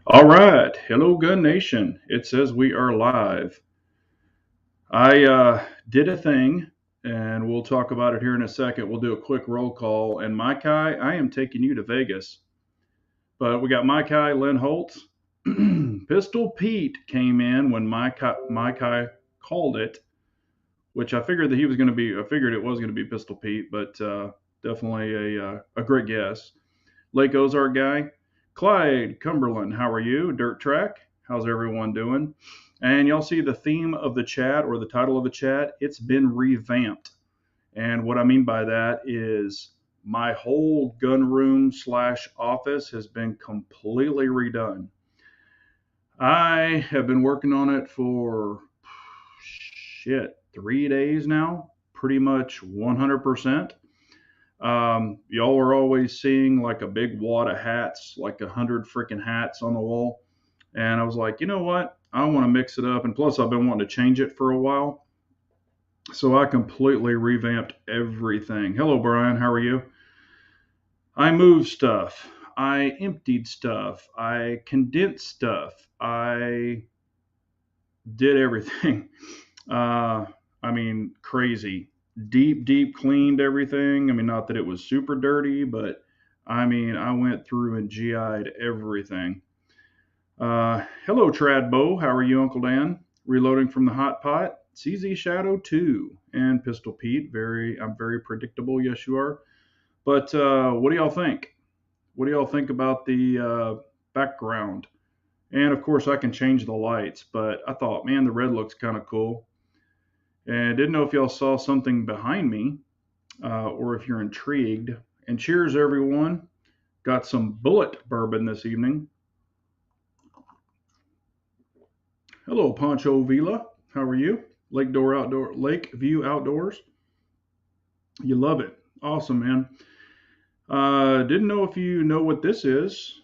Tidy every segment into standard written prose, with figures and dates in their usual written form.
All right. Hello, Gun Nation. It says we are live. I did a thing, and we'll talk about it here in a second. We'll do a quick roll call. And Mike I am taking you to Vegas. But we got Mike Lynn Holt. Pistol Pete came in when Mike called it, which I figured that he was going to be, I figured it was going to be Pistol Pete, but definitely a great guess. Lake Ozark guy. Clyde Cumberland, how are you? Dirt Track, how's everyone doing? And y'all see the theme of the chat or the title of the chat? It's been revamped. And what I mean by that is my whole gun room slash office has been completely redone. I have been working on it for 3 days now, pretty much 100%. Y'all are always seeing like a big wad of hats, like 100 freaking hats on the wall. And I was like, you know what? I want to mix it up. And plus, I've been wanting to change it for a while. So I completely revamped everything. Hello, Brian. How are you? I moved stuff. I emptied stuff. I condensed stuff. I did everything. Uh, I mean, crazy. Deep cleaned everything. I mean, not that it was super dirty, but I mean, I went through and GI'd everything. Hello, Tradbo. How are you, Uncle Dan? Reloading from the hot pot. CZ Shadow 2 and Pistol Pete. I'm very predictable. Yes, you are. But what do y'all think? What do y'all think about the background? And of course, I can change the lights, but I thought, man, the red looks kind of cool. And didn't know if y'all saw something behind me or if you're intrigued. And cheers, everyone. Got some bullet bourbon this evening. Hello, Pancho Villa. How are you? Lake View Outdoors. You love it. Awesome, man. Didn't know if you know what this is.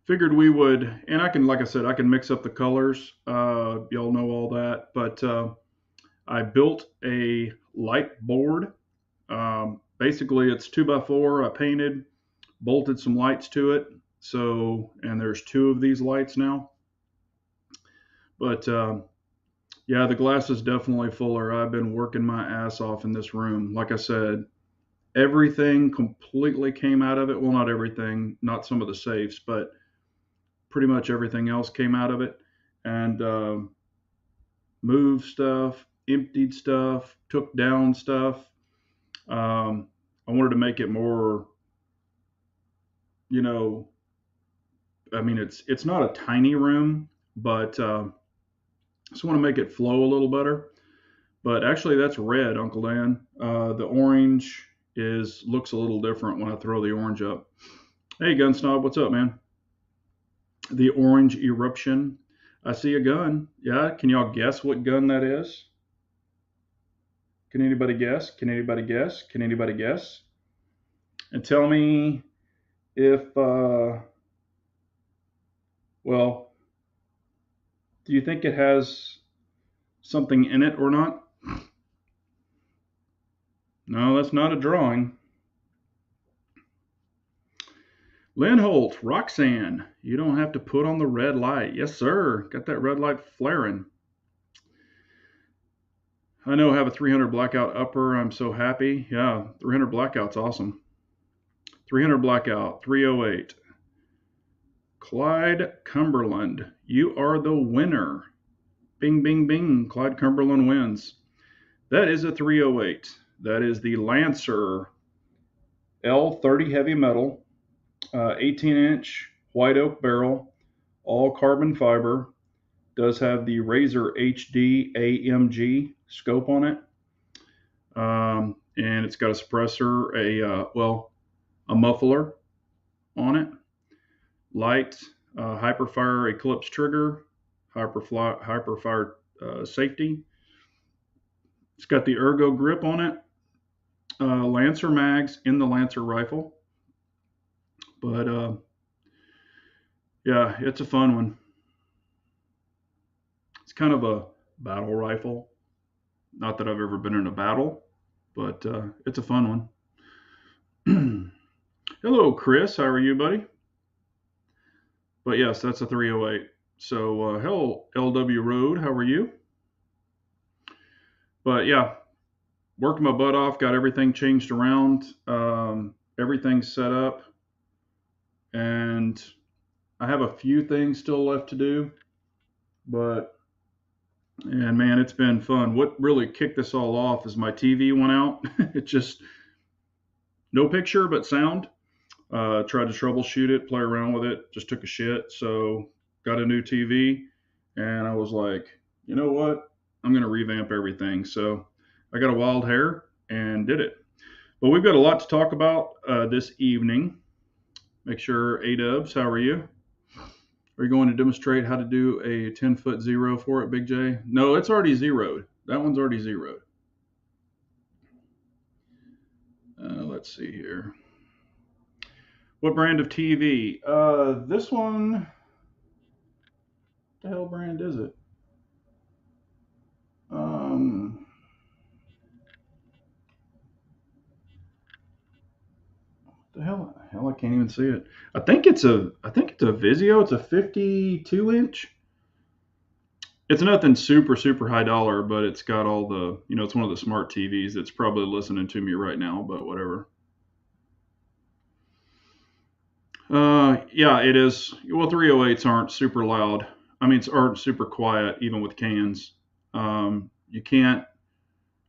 Figured we would, and I can, like I said, I can mix up the colors. Y'all know all that, but I built a light board. Basically, it's 2x4. I painted, bolted some lights to it. So, and there's two of these lights now. But yeah, the glass is definitely fuller. I've been working my ass off in this room. Like I said, everything completely came out of it. Well, not everything, not some of the safes, but pretty much everything else came out of it. And moved stuff, emptied stuff, took down stuff. I wanted to make it more, you know, I mean, it's not a tiny room, but just want to make it flow a little better. But actually, that's red, Uncle Dan. The orange is looks a little different when I throw the orange up. Hey, Gun Snob, what's up, man? The orange eruption. I see a gun. Yeah, can y'all guess what gun that is? Can anybody guess? Can anybody guess? Can anybody guess? And tell me if, well, do you think it has something in it or not? No, that's not a drawing. Lynn Holt, Roxanne, you don't have to put on the red light. Yes, sir. Got that red light flaring. I know I have a 300 blackout upper. I'm so happy. Yeah, 300 blackout's awesome. 300 blackout, 308. Clyde Cumberland, you are the winner. Bing, bing, bing. Clyde Cumberland wins. That is a 308. That is the Lancer L30 heavy metal, 18-inch white oak barrel, all carbon fiber. Does have the Razor HD AMG scope on it, and it's got a suppressor, a muffler on it, light, Hyperfire Eclipse trigger, Hyperfire safety. It's got the Ergo grip on it, Lancer mags in the Lancer rifle, but yeah, it's a fun one. It's kind of a battle rifle. Not that I've ever been in a battle, but it's a fun one. Hello, Chris. How are you, buddy? But yes, that's a 308. So, hello, LW Road. How are you? But yeah, worked my butt off, got everything changed around, everything's set up, and I have a few things still left to do. But, and man, it's been fun. What really kicked this all off is my TV went out. It just, no picture, but sound. Tried to troubleshoot it, play around with it, just took a shit. So got a new TV, and I was like, you know what? I'm going to revamp everything. So I got a wild hair and did it. But we've got a lot to talk about this evening. Make sure, A-Dubs, how are you? Are you going to demonstrate how to do a 10-foot zero for it, Big J? No, it's already zeroed. That one's already zeroed. Let's see here. What brand of TV? This one, what the hell brand is it? Um, the hell, I can't even see it. I think it's a Vizio. It's a 52 inch. It's nothing super high dollar, but it's got all the, it's one of the smart TVs that's probably listening to me right now, but whatever. Yeah, it is. Well, 308s aren't super loud. I mean, it's aren't super quiet even with cans. You can't.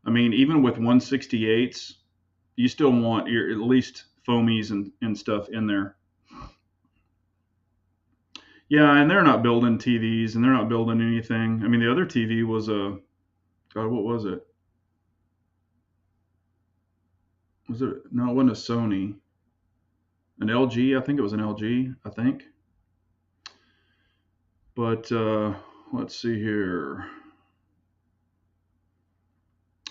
I mean, even with 168s, you still want your at least foamies and stuff in there. Yeah, and they're not building TVs and they're not building anything. I mean, the other TV was a God, what was it? Was it no? It wasn't a Sony. An LG. I think it was an LG. I think. But let's see here.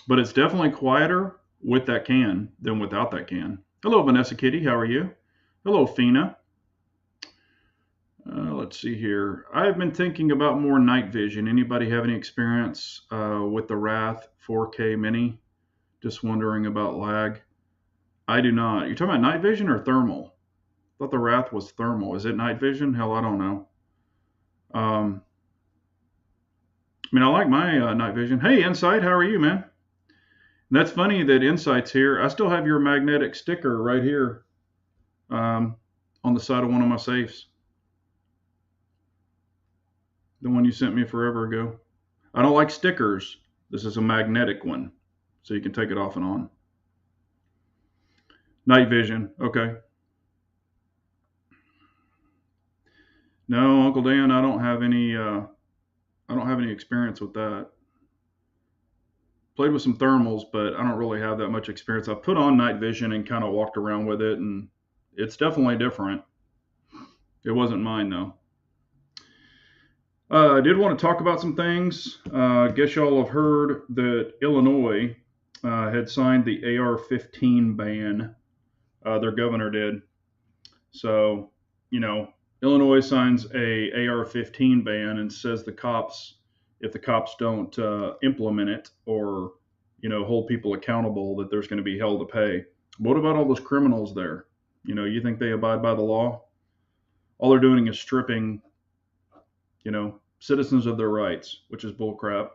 But it's definitely quieter with that can than without that can. Hello, Vanessa Kitty. How are you? Hello, Fina. Let's see here. I've been thinking about more night vision. Anybody have any experience with the Wrath 4K Mini? Just wondering about lag. I do not. You're talking about night vision or thermal? I thought the Wrath was thermal. Is it night vision? Hell, I don't know. Um, I mean, I like my night vision. Hey, Insight, how are you, man? And that's funny that Insight's here. I still have your magnetic sticker right here um, on the side of one of my safes. The one you sent me forever ago. I don't like stickers. This is a magnetic one, so you can take it off and on. Night vision. Okay. No, Uncle Dan, I don't have any. I don't have any experience with that. Played with some thermals, but I don't really have that much experience. I put on night vision and kind of walked around with it, and it's definitely different. It wasn't mine though. I did want to talk about some things. I guess y'all have heard that Illinois had signed the AR-15 ban. Their governor did. So, Illinois signs a AR-15 ban and says if the cops don't implement it or, hold people accountable, that there's going to be hell to pay. What about all those criminals there? You think they abide by the law? All they're doing is stripping, citizens of their rights, which is bullcrap.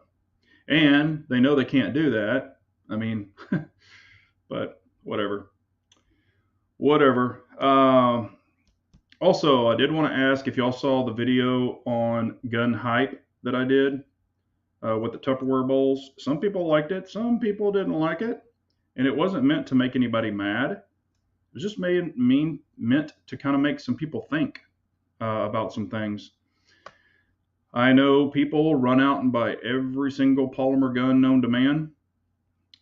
And they know they can't do that. I mean, but whatever. Whatever. Also, I did want to ask if y'all saw the video on gun hype that I did with the Tupperware bowls. Some people liked it, some people didn't like it, and it wasn't meant to make anybody mad. It was just meant to kind of make some people think about some things. I know people run out and buy every single polymer gun known to man,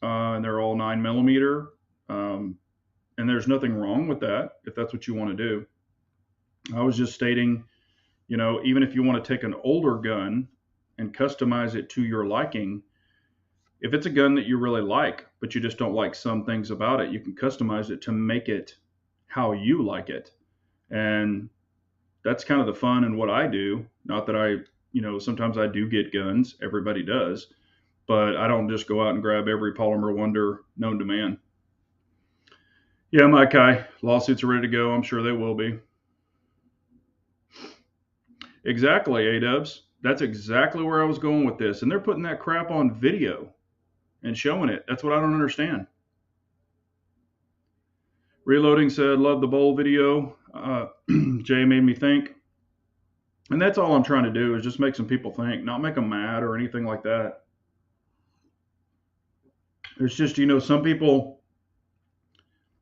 and they're all 9mm. And there's nothing wrong with that if that's what you want to do. I was just stating, even if you want to take an older gun and customize it to your liking, if it's a gun that you really like, but you just don't like some things about it, you can customize it to make it how you like it. And that's kind of the fun in what I do. Not that sometimes I do get guns, everybody does, but I don't just go out and grab every polymer wonder known to man. Yeah, my Kai, lawsuits are ready to go. I'm sure they will be. Exactly, A-dubs. That's exactly where I was going with this. And they're putting that crap on video and showing it. That's what I don't understand. Reloading said, love the bowl video. Jay made me think. And that's all I'm trying to do is just make some people think, not make them mad or anything like that. It's just, some people,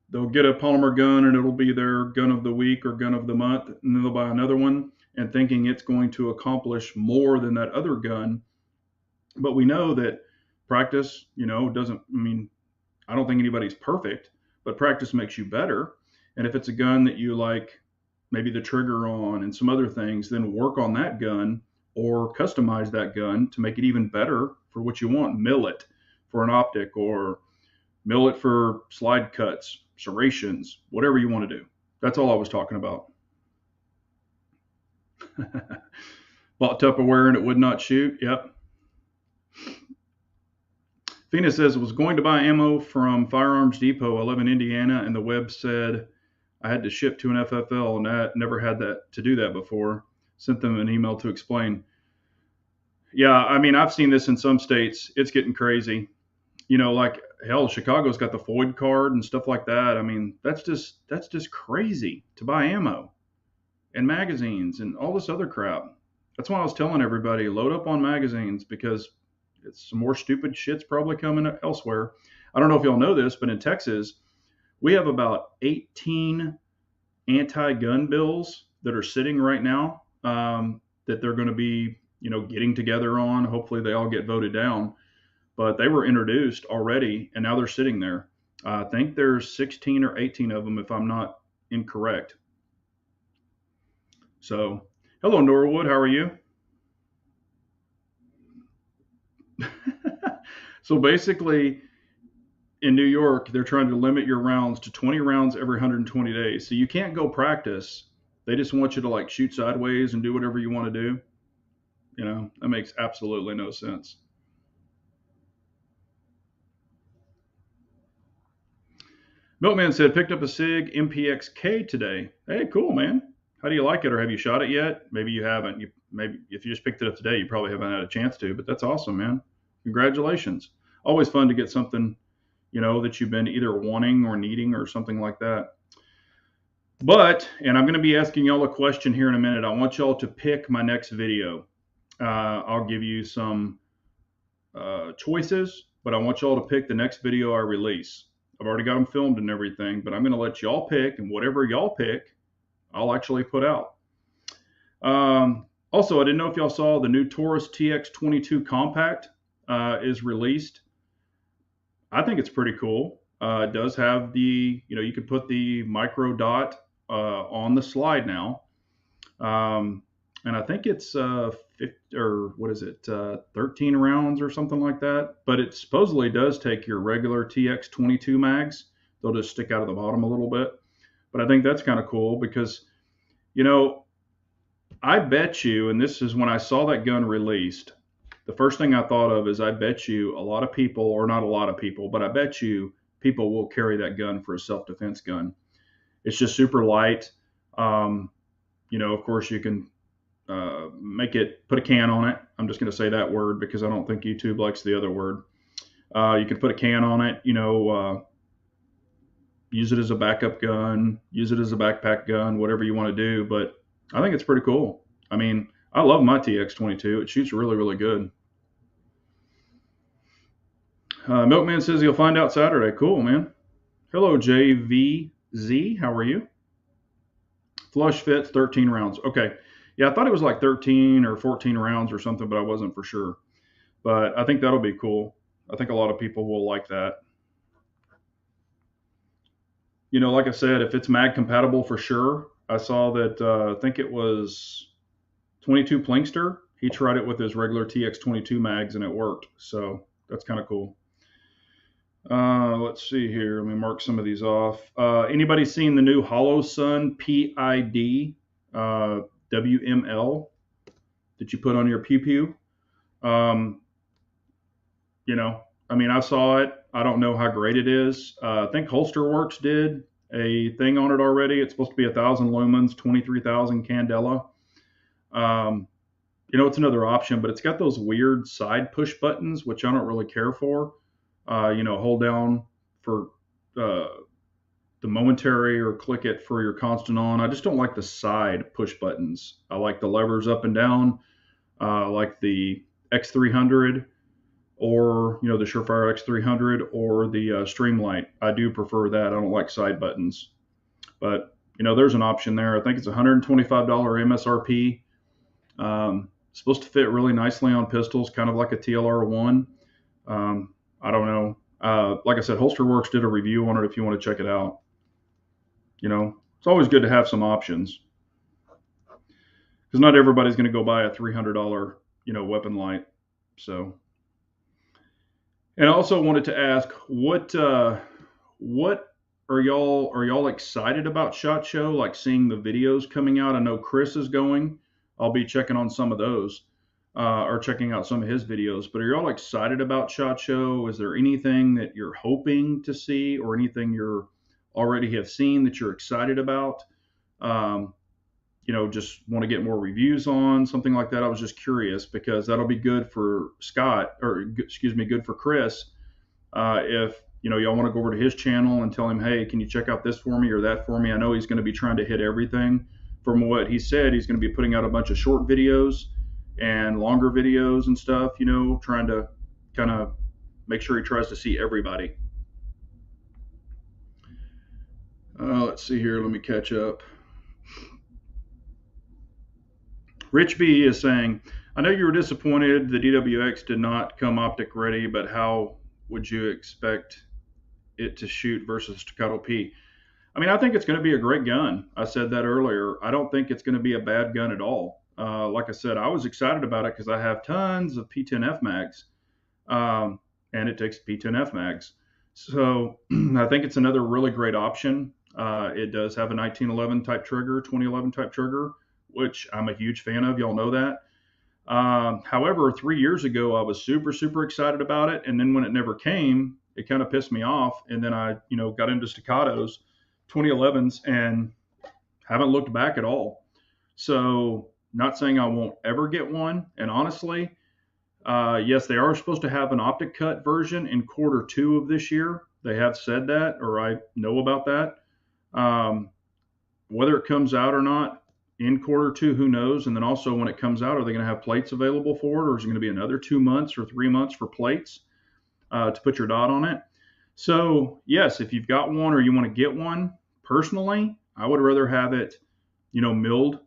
they'll get a polymer gun and it'll be their gun of the week or gun of the month. And then they'll buy another one and thinking it's going to accomplish more than that other gun. But we know that practice, doesn't, I don't think anybody's perfect, but practice makes you better. And if it's a gun that you like, maybe the trigger on and some other things, then work on that gun or customize that gun to make it even better for what you want. Mill it for an optic or mill it for slide cuts, serrations, whatever you want to do. That's all I was talking about. Bought Tupperware and it would not shoot. Yep. Phoenix says, was going to buy ammo from Firearms Depot. I live in Indiana, and the web said I had to ship to an FFL, and I never had that to do that before. Sent them an email to explain. Yeah, I've seen this in some states. It's getting crazy. Like hell, Chicago's got the Floyd card and stuff like that. That's just crazy to buy ammo and magazines and all this other crap. That's why I was telling everybody load up on magazines because it's some more stupid shit's probably coming elsewhere. I don't know if y'all know this, but in Texas, we have about 18 anti-gun bills that are sitting right now that they're going to be, getting together on. Hopefully, they all get voted down. But they were introduced already, and now they're sitting there. I think there's 16 or 18 of them, if I'm not incorrect. So, hello, Norwood. How are you? So basically, in New York, they're trying to limit your rounds to 20 rounds every 120 days. So you can't go practice. They just want you to like shoot sideways and do whatever you want to do. That makes absolutely no sense. Milkman said, picked up a SIG MPXK today. Hey, cool, man. How do you like it, or have you shot it yet? Maybe you haven't. Maybe if you just picked it up today, you probably haven't had a chance to. But that's awesome, man. Congratulations. Always fun to get something, that you've been either wanting or needing or something like that. And I'm going to be asking y'all a question here in a minute. I want y'all to pick my next video. I'll give you some choices, but I want y'all to pick the next video I release. I've already got them filmed and everything, but I'm going to let y'all pick, and whatever y'all pick, I'll actually put out. Also, I didn't know if y'all saw the new Taurus TX22 Compact is released. I think it's pretty cool. It does have the, you can put the micro dot on the slide now. And I think it's 50, or what is it, 13 rounds or something like that. But it supposedly does take your regular TX22 mags. They'll just stick out of the bottom a little bit. But I think that's kind of cool because, I bet you, and this is when I saw that gun released, the first thing I thought of is I bet you a lot of people, or not a lot of people, but I bet you people will carry that gun for a self-defense gun. It's just super light. Of course, you can put a can on it. I'm just going to say that word because I don't think YouTube likes the other word. You can put a can on it, use it as a backup gun, use it as a backpack gun, whatever you want to do. But I think it's pretty cool. I love my TX22. It shoots really, really good. Milkman says he'll find out Saturday. Cool, man. Hello, JVZ. How are you? Flush fits 13 rounds. Okay. Yeah, I thought it was like 13 or 14 rounds or something, but I wasn't for sure. But I think that'll be cool. I think a lot of people will like that. Like I said, if it's mag compatible for sure. I saw that, I think it was 22 Plinkster. He tried it with his regular TX22 mags and it worked. So that's kind of cool. Let's see here. Let me mark some of these off. Anybody seen the new Hollow Sun PID WML that you put on your pew pew? I saw it. I don't know how great it is. I think Holster Works did. a thing on it already. It's supposed to be 1,000 lumens, 23,000 candela. Um, it's another option, but it's got those weird side push buttons, which I don't really care for. Hold down for uh, the momentary or click it for your constant on. I just don't like the side push buttons. I like the levers up and down, like the X300 or the Surefire X300 or the Streamlight. I do prefer that. I don't like side buttons, but there's an option there. I think it's $125 MSRP. Supposed to fit really nicely on pistols, kind of like a TLR1. I don't know. Like I said, HolsterWorks did a review on it if you want to check it out. It's always good to have some options because not everybody's going to go buy a $300, weapon light. So, and I also wanted to ask, what are y'all excited about SHOT Show? Like seeing the videos coming out? I know Chris is going. I'll be checking on some of those, or checking out some of his videos. But are y'all excited about SHOT Show? Is there anything that you're hoping to see, or anything you're already have seen that you're excited about? Just want to get more reviews on something like that. I was just curious because that'll be good for Scott, or excuse me, good for Chris. If y'all want to go over to his channel and tell him, hey, can you check out this for me or that for me? I know he's going to be trying to hit everything. From what he said, he's going to be putting out a bunch of short videos and longer videos and stuff, trying to kind of make sure he tries to see everybody. Let's see here. Let me catch up. Rich B is saying, I know you were disappointed the DWX did not come optic ready, but how would you expect it to shoot versus Staccato P? I mean, I think it's going to be a great gun. I said that earlier. I don't think it's going to be a bad gun at all. Like I said, I was excited about it because I have tons of P10F mags, and it takes P10F mags. So I think it's another really great option. It does have a 1911 type trigger, 2011 type trigger, which I'm a huge fan of. Y'all know that. However, 3 years ago, I was super, super excited about it. And then when it never came, it kind of pissed me off. And then I, got into staccatos, 2011s, and haven't looked back at all. So not saying I won't ever get one. And honestly, yes, they are supposed to have an optic cut version in Q2 of this year. They have said that, or I know about that. Whether it comes out or not in Q2, who knows? And then also when it comes out, are they going to have plates available for it, or is it going to be another 2 months or 3 months for plates to put your dot on it? So yes, if you've got one or you want to get one, personally, I would rather have it, milled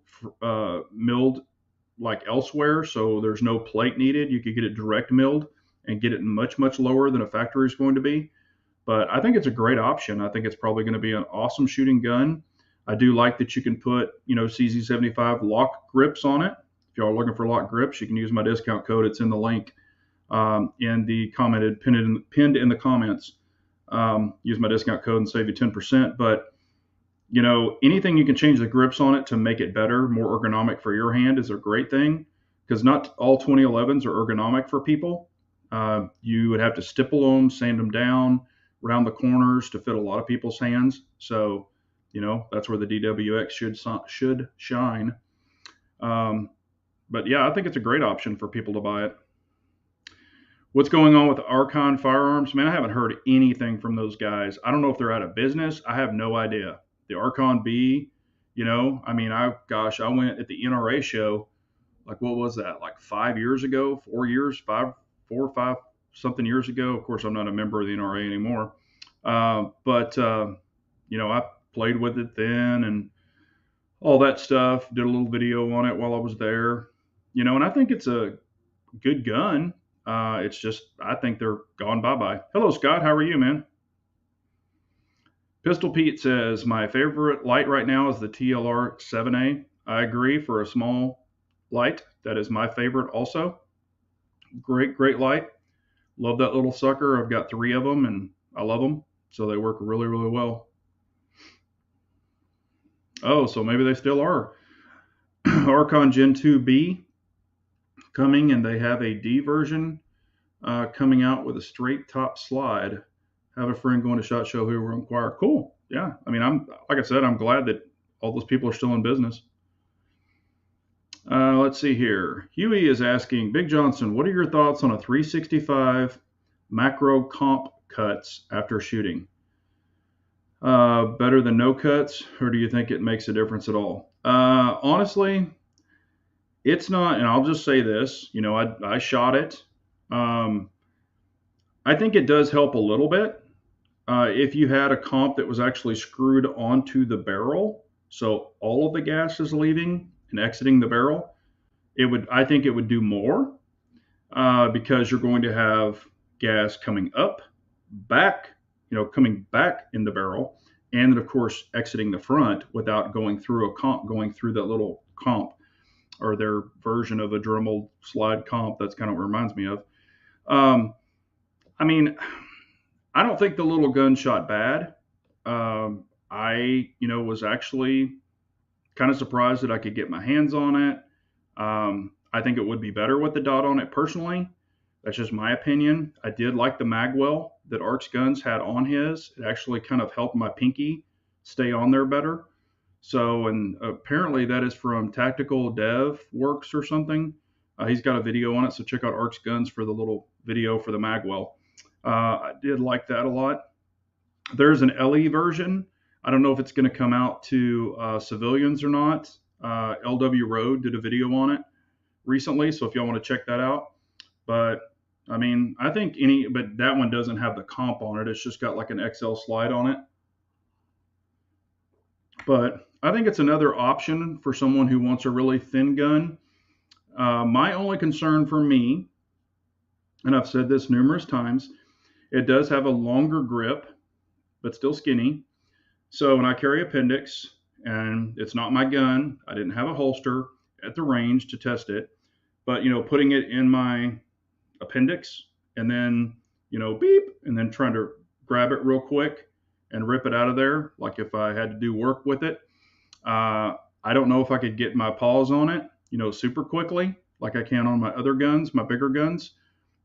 like elsewhere, so there's no plate needed. You could get it direct milled and get it much, much lower than a factory is going to be. But I think it's a great option. I think it's probably going to be an awesome shooting gun. I do like that you can put, CZ75 lock grips on it. If y'all are looking for lock grips, you can use my discount code. It's in the link in the pinned in the comments. Use my discount code and save you 10%. But anything you can change the grips on it to make it better, more ergonomic for your hand is a great thing, because not all 2011s are ergonomic for people. You would have to stipple them, sand them down around the corners to fit a lot of people's hands. So, that's where the DWX should shine. But yeah, I think it's a great option for people to buy it. What's going on with Archon Firearms? Man, I haven't heard anything from those guys. I don't know if they're out of business. I have no idea. The Archon B, I went at the NRA show, like, what was that? Like 5 years ago, 4 years, 4 or 5 something years ago. Of course, I'm not a member of the NRA anymore. But I played with it then and all that stuff, did a little video on it while I was there, and I think it's a good gun. It's just, I think they're gone bye-bye. Hello, Scott. How are you, man? Pistol Pete says, my favorite light right now is the TLR 7A. I agree, for a small light. That is my favorite also. Great, great light. Love that little sucker. I've got 3 of them and I love them. So they work really, really well. Oh, so maybe they still are. Archon Gen 2B coming, and they have a D version coming out with a straight top slide. have a friend going to SHOT Show who will inquire. Cool. Yeah. I mean, like I said, I'm glad that all those people are still in business. Let's see here. Huey is asking, Big Johnson, what are your thoughts on a 365 macro comp cuts after shooting? Better than no cuts, or do you think it makes a difference at all? Honestly, it's not, and I'll just say this, I shot it. I think it does help a little bit. If you had a comp that was actually screwed onto the barrel, so all of the gas is leaving and exiting the barrel, I think it would do more, because you're going to have gas coming up, back, coming back in the barrel, and then of course exiting the front without going through going through that little comp, or their version of a Dremel slide comp. That's kind of what it reminds me of. I mean, I don't think the little gun shot bad. I was actually kind of surprised that I could get my hands on it. I think it would be better with the dot on it personally. That's just my opinion. I did like the magwell that Arch Guns had on his. It actually kind of helped my pinky stay on there better. So, and apparently that is from Tactical Dev Works or something. He's got a video on it, so check out Arch Guns for the little video for the magwell. I did like that a lot. There's an LE version. I don't know if it's going to come out to civilians or not. LW Road did a video on it recently, so if y'all want to check that out. But I mean, I think but that one doesn't have the comp on it. It's just got like an XL slide on it. But I think it's another option for someone who wants a really thin gun. My only concern for me, and I've said this numerous times, it does have a longer grip, but still skinny. So when I carry appendix, and it's not my gun, I didn't have a holster at the range to test it, but putting it in my appendix and then beep, and then trying to grab it real quick and rip it out of there, like if I had to do work with it, I don't know if I could get my paws on it super quickly like I can on my other guns, my bigger guns.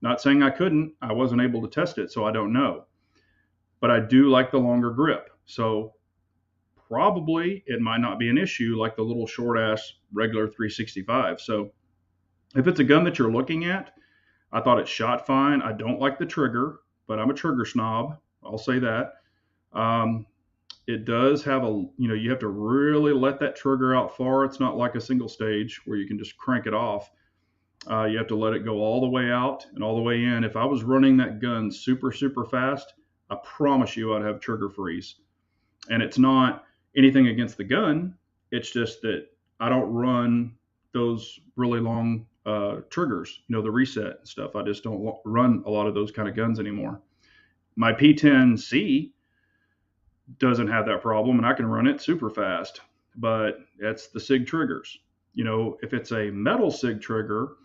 Not saying I couldn't. I wasn't able to test it, so I don't know. But I do like the longer grip, so probably it might not be an issue like the little short ass regular 365. So if it's a gun that you're looking at, I thought it shot fine. I don't like the trigger, but I'm a trigger snob. I'll say that. It does have you have to really let that trigger out far. It's not like a single stage where you can just crank it off. You have to let it go all the way out and all the way in. If I was running that gun super, super fast, I promise you I'd have trigger freeze. And it's not anything against the gun. It's just that I don't run those really long triggers, the reset and stuff. I just don't run a lot of those kind of guns anymore. My P10C doesn't have that problem, and I can run it super fast, but that's the SIG triggers. If it's a metal SIG trigger,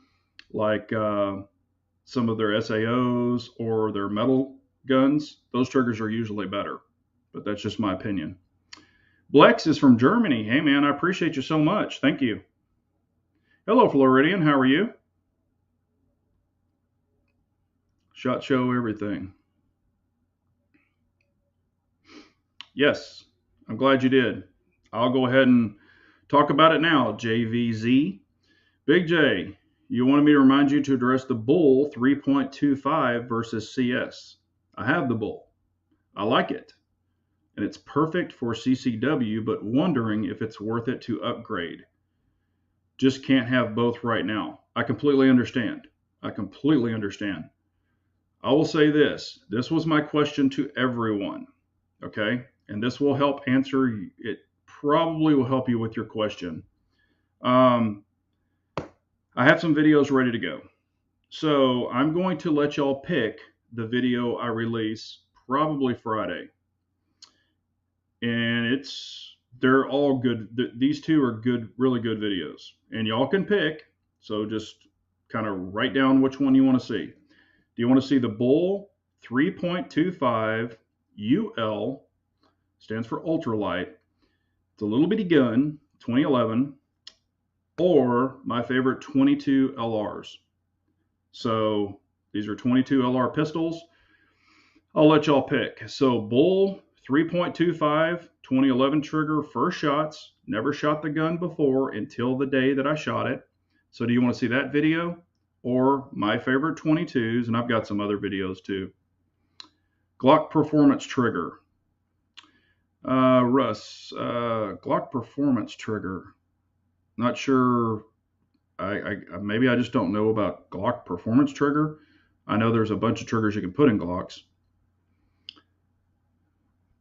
like some of their SAOs or their metal guns, those triggers are usually better, but that's just my opinion. Blex is from Germany. Hey man, I appreciate you so much. Thank you. Hello, Floridian. How are you? SHOT Show everything. Yes, I'm glad you did. I'll go ahead and talk about it now. JVZ. Big J, you wanted me to remind you to address the Bull 3.25 versus CS. I have the Bull. I like it. And it's perfect for CCW, but wondering if it's worth it to upgrade. Just can't have both right now. I completely understand. I will say this. This was my question to everyone. Okay? And this will help answer. It probably will help you with your question. I have some videos ready to go. So I'm going to let y'all pick the video I release probably Friday. And they're all good. These two are good, really good videos. And y'all can pick. So just kind of write down which one you want to see. Do you want to see the Bull 3.25 UL, stands for ultralight. It's a little bitty gun, 2011, or my favorite 22 LRs. So these are 22 LR pistols. I'll let y'all pick. So Bull 3.25, 2011 trigger, first shots. Never shot the gun before until the day that I shot it. So do you want to see that video or my favorite 22s? And I've got some other videos too. Glock performance trigger. Russ, Glock performance trigger. Not sure. Maybe I just don't know about Glock performance trigger. I know there's a bunch of triggers you can put in Glocks.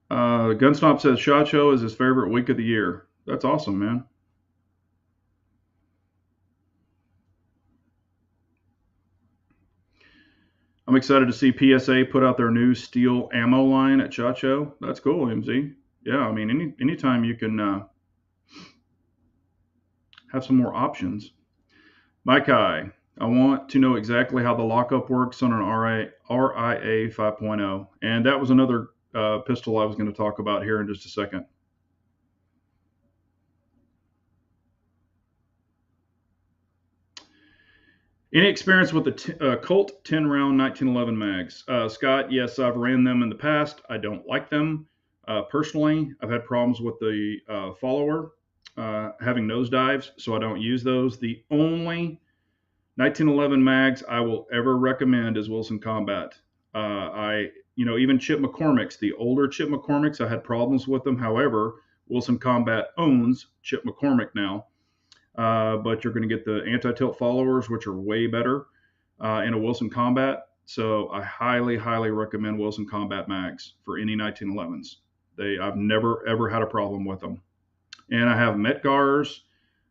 Gunstomp says SHOT Show is his favorite week of the year. That's awesome, man. I'm excited to see PSA put out their new steel ammo line at SHOT Show. That's cool, MZ. Yeah, I mean, anytime you can have some more options. Mike I want to know exactly how the lockup works on an RIA 5.0. And that was another pistol I was going to talk about here in just a second. Any experience with the Colt 10-round 1911 mags? Scott, yes, I've ran them in the past. I don't like them. Personally, I've had problems with the follower having nosedives, so I don't use those. The only 1911 mags I will ever recommend is Wilson Combat. Even Chip McCormick's, the older Chip McCormick's, I had problems with them. However, Wilson Combat owns Chip McCormick now. But you're going to get the anti-tilt followers, which are way better in a Wilson Combat. So I highly, highly recommend Wilson Combat mags for any 1911s. I've never, ever had a problem with them. And I have Metgars,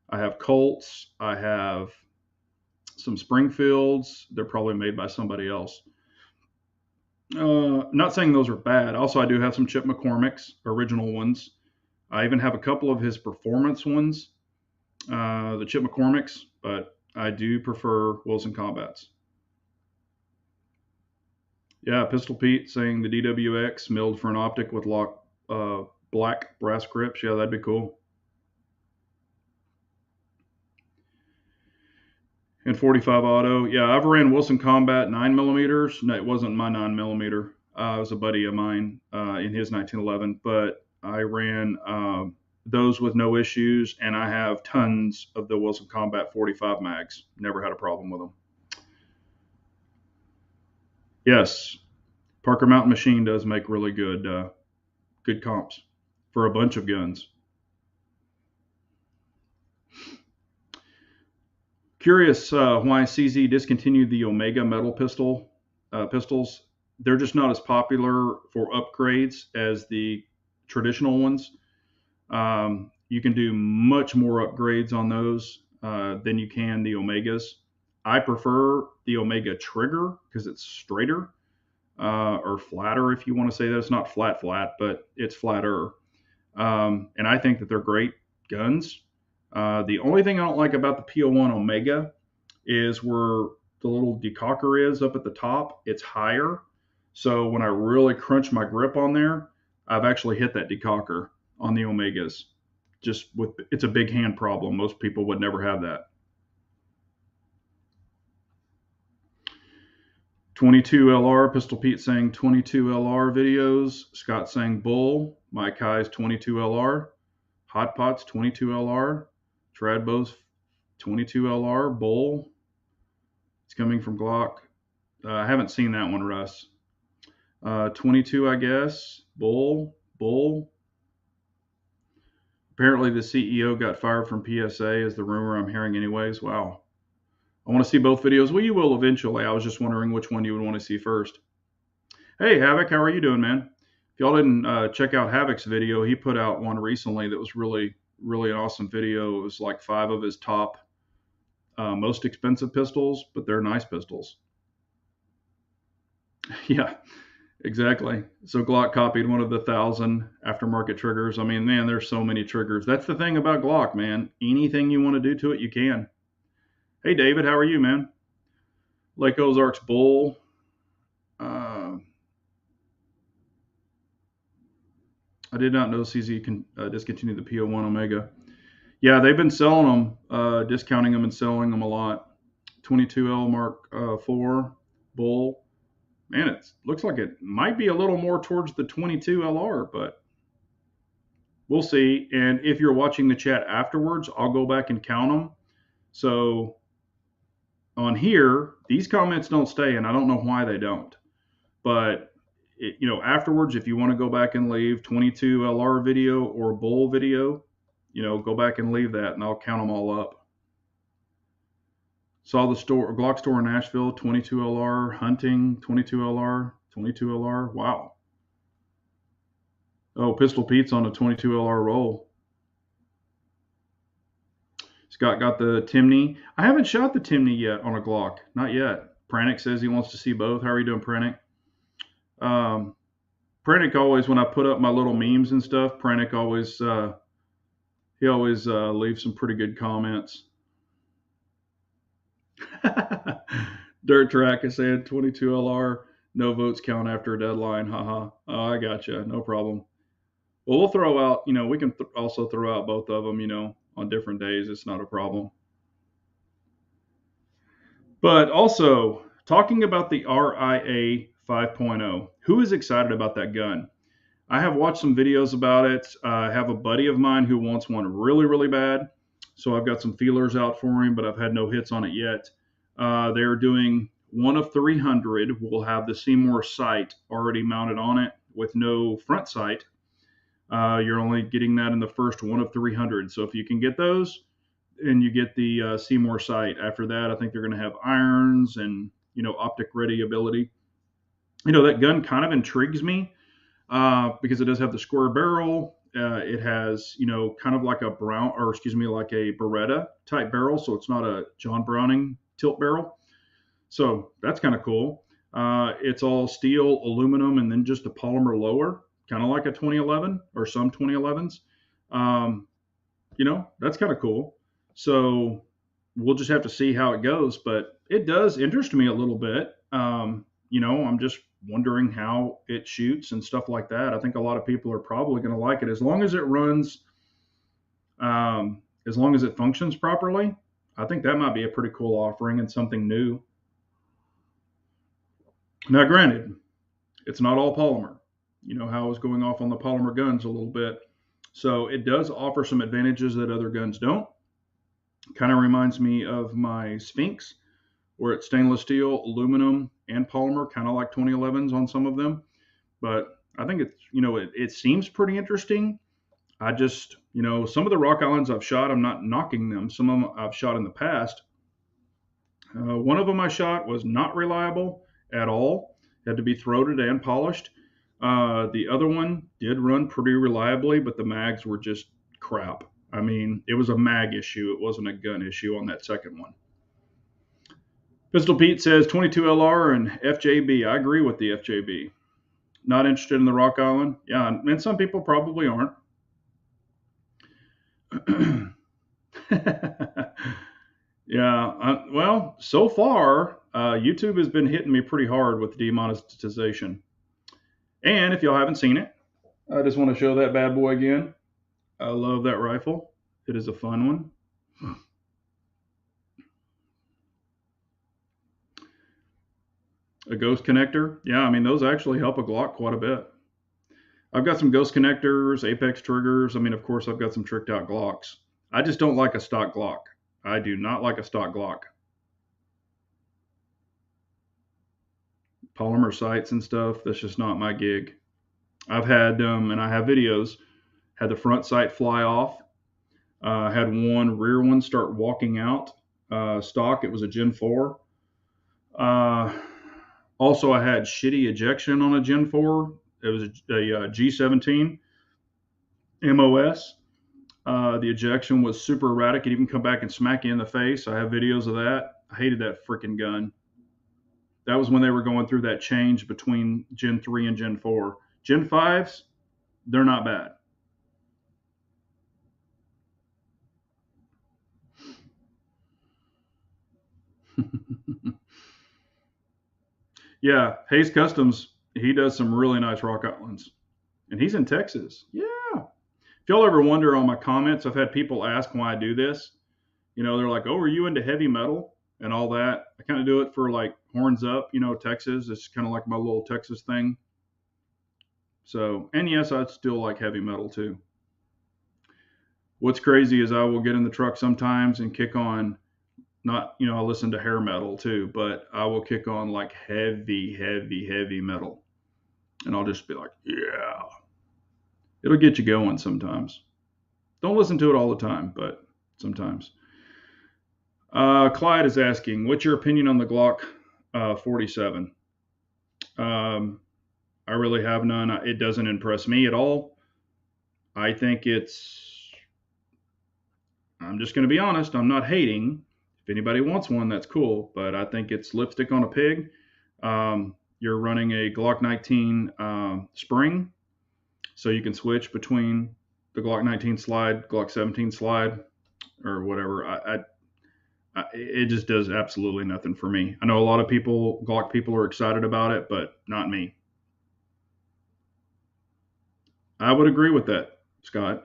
I have Colts, I have some Springfields. They're probably made by somebody else. Not saying those are bad. Also, I do have some Chip McCormick's original ones. I even have a couple of his performance ones. The Chip McCormick's, but I do prefer Wilson Combats. Yeah, Pistol Pete saying the DWX milled for an optic with black brass grips. Yeah, that'd be cool. And 45 auto. Yeah, I've ran Wilson Combat 9mm. No, it wasn't my 9mm. It was a buddy of mine in his 1911, but I ran those with no issues, and I have tons of the Wilson Combat 45 mags. Never had a problem with them. Yes, Parker Mountain Machine does make really good comps for a bunch of guns. Curious why CZ discontinued the Omega metal pistols. They're just not as popular for upgrades as the traditional ones. You can do much more upgrades on those than you can the Omegas. I prefer the Omega trigger because it's straighter or flatter, if you want to say that. It's not flat, but it's flatter. And I think that they're great guns. The only thing I don't like about the P01 Omega is where the little decocker is up at the top. It's higher. So when I really crunch my grip on there, I've actually hit that decocker on the Omegas. It's a big hand problem. Most people would never have that. 22 LR, Pistol Pete saying 22 LR videos. Scott saying Bull. Mike High's 22 LR. Hot Pots 22 LR. Tradbo's 22 LR. Bull. It's coming from Glock. I haven't seen that one, Russ. 22, I guess. Bull. Apparently the CEO got fired from PSA is the rumor I'm hearing anyways. Wow. I want to see both videos. Well, you will eventually. I was just wondering which one you would want to see first. Hey, Havoc, how are you doing, man? If y'all didn't check out Havoc's video, he put out one recently that was really, really an awesome video. It was like 5 of his top most expensive pistols, but they're nice pistols. Yeah, exactly. So Glock copied one of the 1,000 aftermarket triggers. I mean, man, there's so many triggers. That's the thing about Glock, man. Anything you want to do to it, you can. Hey, David, how are you, man? Lake Ozarks Bull. I did not know CZ can discontinue the P01 Omega. Yeah, they've been selling them, discounting them and selling them a lot. 22L Mark IV Bull. Man, it looks like it might be a little more towards the 22 LR, but we'll see. And if you're watching the chat afterwards, I'll go back and count them. So on here, these comments don't stay, and I don't know why they don't. But afterwards, if you want to go back and leave 22 LR video or bull video, go back and leave that, and I'll count them all up. Saw the Glock store in Nashville, 22 LR, hunting, 22 LR, 22 LR. Wow. Oh, Pistol Pete's on a 22 LR roll. Scott got the Timney. I haven't shot the Timney yet on a Glock. Not yet. Pranic says he wants to see both. How are you doing, Pranic? Pranic always, when I put up my little memes and stuff, Pranic always, he always leaves some pretty good comments. Dirt Track is saying 22 LR, no votes count after a deadline. Haha. Oh, I gotcha. No problem. Well, we'll throw out, we can also throw out both of them, on different days. It's not a problem. But also, talking about the RIA 5.0, who is excited about that gun? I have watched some videos about it. I have a buddy of mine who wants one really, really bad. So I've got some feelers out for him, but I've had no hits on it yet. They're doing one of 300. We'll have the Seymour sight already mounted on it with no front sight. You're only getting that in the first one of 300. So if you can get those, and you get the Seymour sight. After that, I think they're going to have irons and optic ready ability. That gun kind of intrigues me because it does have the square barrel. It has kind of like a like a Beretta type barrel, so it's not a John Browning tilt barrel. So that's kind of cool. It's all steel, aluminum, and then just a polymer lower, kind of like a 2011 or some 2011s. That's kind of cool. So we'll just have to see how it goes, but it does interest me a little bit. I'm just wondering how it shoots and stuff like that. I think a lot of people are probably going to like it as long as it runs, as long as it functions properly. I think that might be a pretty cool offering and something new. Now, granted, it's not all polymer. How I was going off on the polymer guns a little bit. So it does offer some advantages that other guns don't. Kind of reminds me of my Sphinx, where it's stainless steel, aluminum, and polymer, kind of like 2011s on some of them. But I think it's, it seems pretty interesting. I just, some of the Rock Islands I've shot, I'm not knocking them. Some of them I've shot in the past. One of them I shot was not reliable at all. It had to be throated and polished. The other one did run pretty reliably, but the mags were just crap. I mean, it was a mag issue. It wasn't a gun issue on that second one. Pistol Pete says 22 LR and FJB. I agree with the FJB. Not interested in the Rock Island? Yeah, and some people probably aren't. Yeah, well, so far, YouTube has been hitting me pretty hard with demonetization. And if y'all haven't seen it, I just want to show that bad boy again. I love that rifle. It is a fun one. A ghost connector. Yeah, I mean, those actually help a Glock quite a bit. I've got some ghost connectors, Apex triggers. I mean, of course, I've got some tricked out Glocks. I just don't like a stock Glock. I do not like a stock Glock. Polymer sights and stuff, that's just not my gig. I've had, and I have videos, had the front sight fly off. Had one rear one start walking out. Stock, it was a Gen 4. Also, I had shitty ejection on a Gen 4. It was a G17 MOS. The ejection was super erratic. It even come back and smack you in the face. I have videos of that. I hated that freaking gun. That was when they were going through that change between Gen 3 and Gen 4. Gen 5s, they're not bad. Yeah, Hayes Customs, he does some really nice Rock Islands. And he's in Texas. Yeah. If y'all ever wonder on my comments, I've had people ask why I do this. They're like, oh, are you into heavy metal? and all that. I kind of do it for like horns up, Texas. It's kind of like my little Texas thing. So, and yes, I'd still like heavy metal too. What's crazy is I will get in the truck sometimes and kick on, not, I listen to hair metal too, but I will kick on like heavy, heavy, heavy metal. And I'll just be like, yeah, it'll get you going sometimes. Don't listen to it all the time, but sometimes. Clyde is asking, what's your opinion on the Glock 47? Um, I really have none. It doesn't impress me at all. I think I'm just going to be honest, I'm not hating. If anybody wants one, that's cool, but I think it's lipstick on a pig. You're running a Glock 19 spring, so you can switch between the Glock 19 slide, Glock 17 slide, or whatever. It just does absolutely nothing for me. I know a lot of Glock people are excited about it, but not me. I would agree with that, Scott.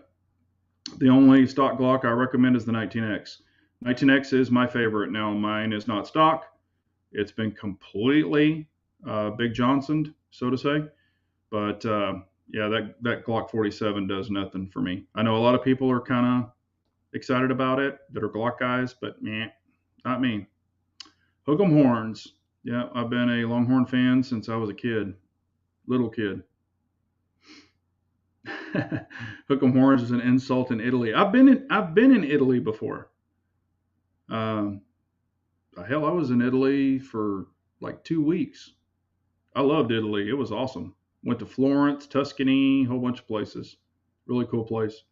The only stock Glock I recommend is the 19X. 19X is my favorite. Now, mine is not stock. It's been completely Big Johnsoned, so to say. But yeah, that Glock 47 does nothing for me. I know a lot of people are kind of excited about it that are Glock guys, but meh, not me. Hook 'em horns. Yeah, I've been a Longhorn fan since I was a kid, little kid. Hook 'em horns is an insult in Italy. I've been in Italy before. Um, hell, I was in Italy for like 2 weeks. I loved Italy. It was awesome. Went to Florence, Tuscany, a whole bunch of places. Really cool place.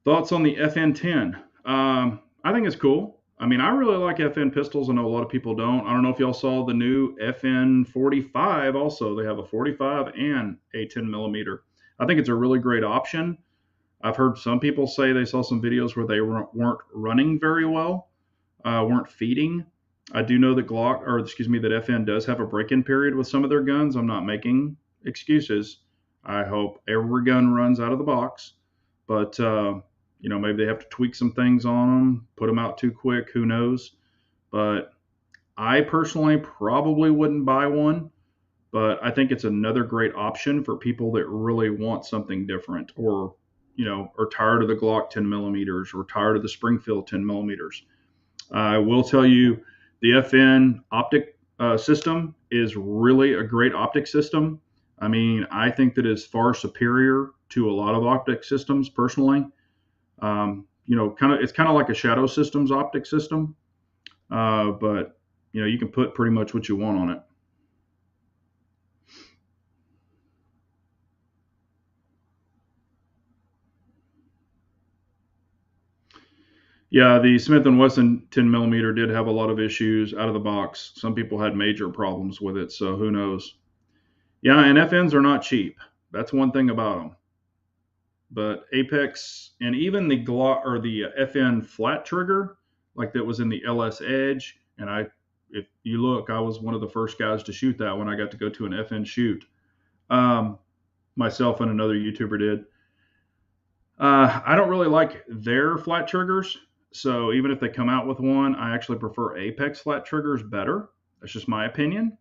Thoughts on the FN10? I think it's cool. I mean, I really like FN pistols. I know a lot of people don't. I don't know if y'all saw the new FN45 also. They have a 45 and a 10 millimeter. I think it's a really great option. I've heard some people say they saw some videos where they weren't running very well, weren't feeding. I do know that that FN does have a break-in period with some of their guns. I'm not making excuses. I hope every gun runs out of the box, but maybe they have to tweak some things on them, put them out too quick. Who knows? But I personally probably wouldn't buy one. But I think it's another great option for people that really want something different, or are tired of the Glock 10 millimeters, or tired of the Springfield 10 millimeters. I will tell you, the FN optic system is really a great optic system. I mean, I think that is far superior to a lot of optic systems personally. It's kind of like a Shadow Systems optic system, but you can put pretty much what you want on it. Yeah, the Smith and Wesson 10 millimeter did have a lot of issues out of the box. Some people had major problems with it, so who knows? Yeah, and FNs are not cheap. That's one thing about them. But Apex and even the Glock or the FN flat trigger, like that was in the LS Edge, and if you look, I was one of the first guys to shoot that when I got to go to an FN shoot. Um, Myself and another YouTuber did. I don't really like their flat triggers. So even if they come out with one, I actually prefer Apex flat triggers better. That's just my opinion.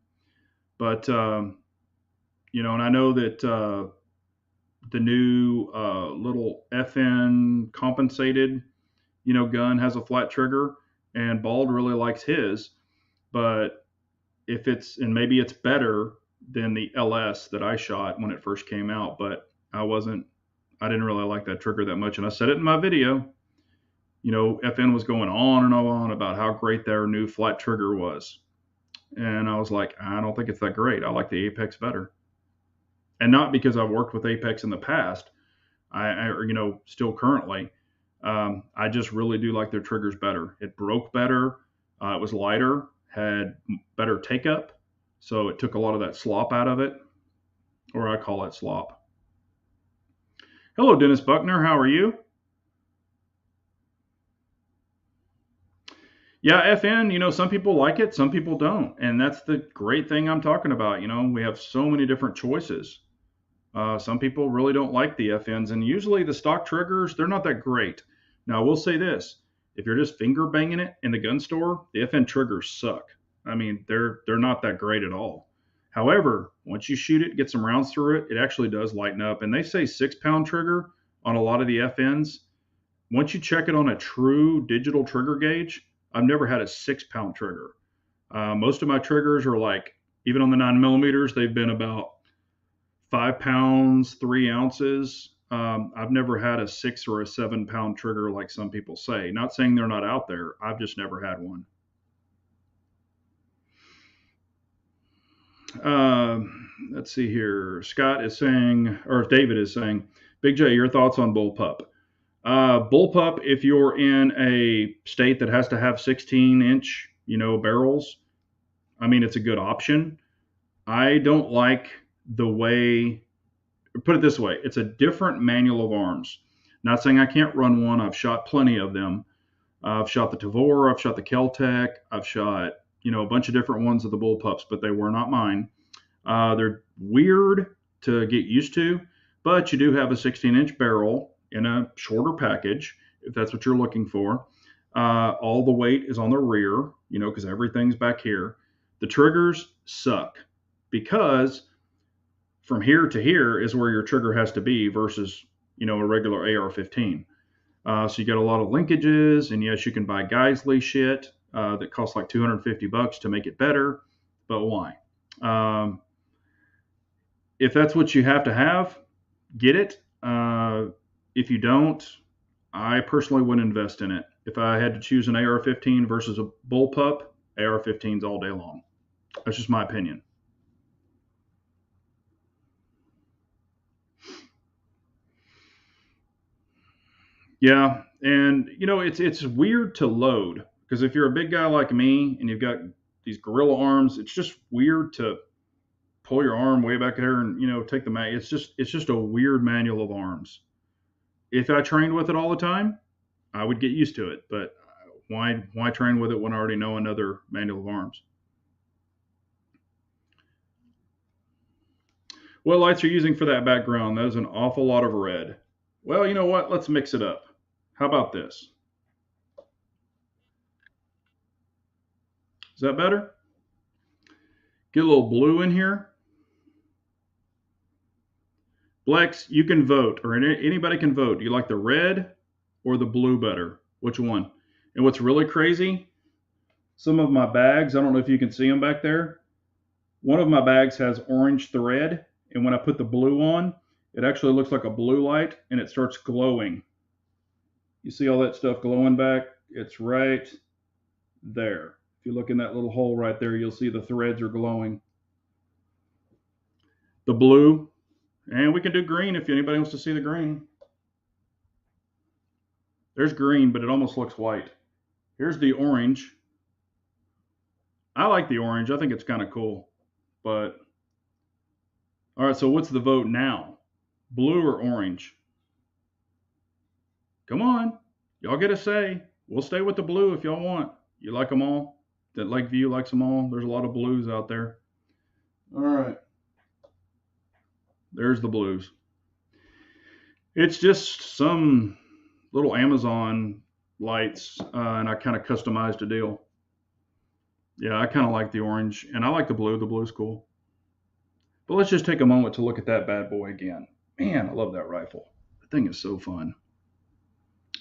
But and I know that the new little FN compensated, gun has a flat trigger, and Bald really likes his. But and maybe it's better than the LS that I shot when it first came out, but I didn't really like that trigger that much, and I said it in my video. FN was going on and on about how great their new flat trigger was. And I was like, I don't think it's that great. I like the Apex better. And not because I've worked with Apex in the past, still currently. I just really do like their triggers better. It broke better. It was lighter, had better take up. So it took a lot of that slop out of it, or I call it slop. Hello, Dennis Buckner. How are you? Yeah, FN, some people like it, some people don't. And that's the great thing I'm talking about. We have so many different choices. Some people really don't like the FNs, and usually the stock triggers, they're not that great. Now, I will say this. If you're just finger banging it in the gun store, the FN triggers suck. I mean, they're not that great at all. However, once you shoot it, get some rounds through it, it actually does lighten up. And they say 6 pound trigger on a lot of the FNs. Once you check it on a true digital trigger gauge, I've never had a 6 pound trigger. Most of my triggers are like, even on the 9 millimeters, they've been about 5 pounds, 3 ounces. I've never had a 6 or a 7 pound trigger like some people say. Not saying they're not out there. I've just never had one. Uh, let's see here. Scott is saying, or David is saying, Big J, your thoughts on bullpup? Bullpup, if you're in a state that has to have 16-inch, barrels, I mean, it's a good option. I don't like the way, put it this way, it's a different manual of arms. Not saying I can't run one. I've shot plenty of them. I've shot the Tavor, I've shot the Keltec, I've shot, a bunch of different ones of the bullpups, but they were not mine. They're weird to get used to, but you do have a 16-inch barrel in a shorter package, if that's what you're looking for. All the weight is on the rear, because everything's back here. The triggers suck because from here to here is where your trigger has to be versus, a regular AR-15. So you got a lot of linkages, and yes, you can buy Geisley shit that costs like $250 to make it better, but why? If that's what you have to have, get it. If you don't, I personally wouldn't invest in it. If I had to choose an AR-15 versus a bullpup, AR-15s all day long. That's just my opinion. Yeah, and it's weird to load because if you're a big guy like me and you've got these gorilla arms, it's just weird to pull your arm way back there and take the mag. It's just a weird manual of arms. If I trained with it all the time, I would get used to it. But why train with it when I already know another manual of arms? What lights are you using for that background? That is an awful lot of red. Well, you know what? Let's mix it up. How about this? Is that better? Get a little blue in here. Blex, you can vote, or anybody can vote. Do you like the red or the blue better? Which one? And what's really crazy, some of my bags, I don't know if you can see them back there. One of my bags has orange thread, and when I put the blue on, it actually looks like a blue light, and it starts glowing. You see all that stuff glowing back? It's right there. If you look in that little hole right there, you'll see the threads are glowing. The blue, and we can do green if anybody wants to see the green. There's green, but it almost looks white. Here's the orange. I like the orange. I think it's kind of cool. But, all right, so what's the vote now? Blue or orange? Come on. Y'all get a say. We'll stay with the blue if y'all want. You like them all? That Lakeview likes them all. There's a lot of blues out there. All right. There's the blues. It's just some little Amazon lights, and I kind of customized a deal. Yeah, I kind of like the orange, and I like the blue. The blue's cool. But let's just take a moment to look at that bad boy again. Man, I love that rifle. The thing is so fun.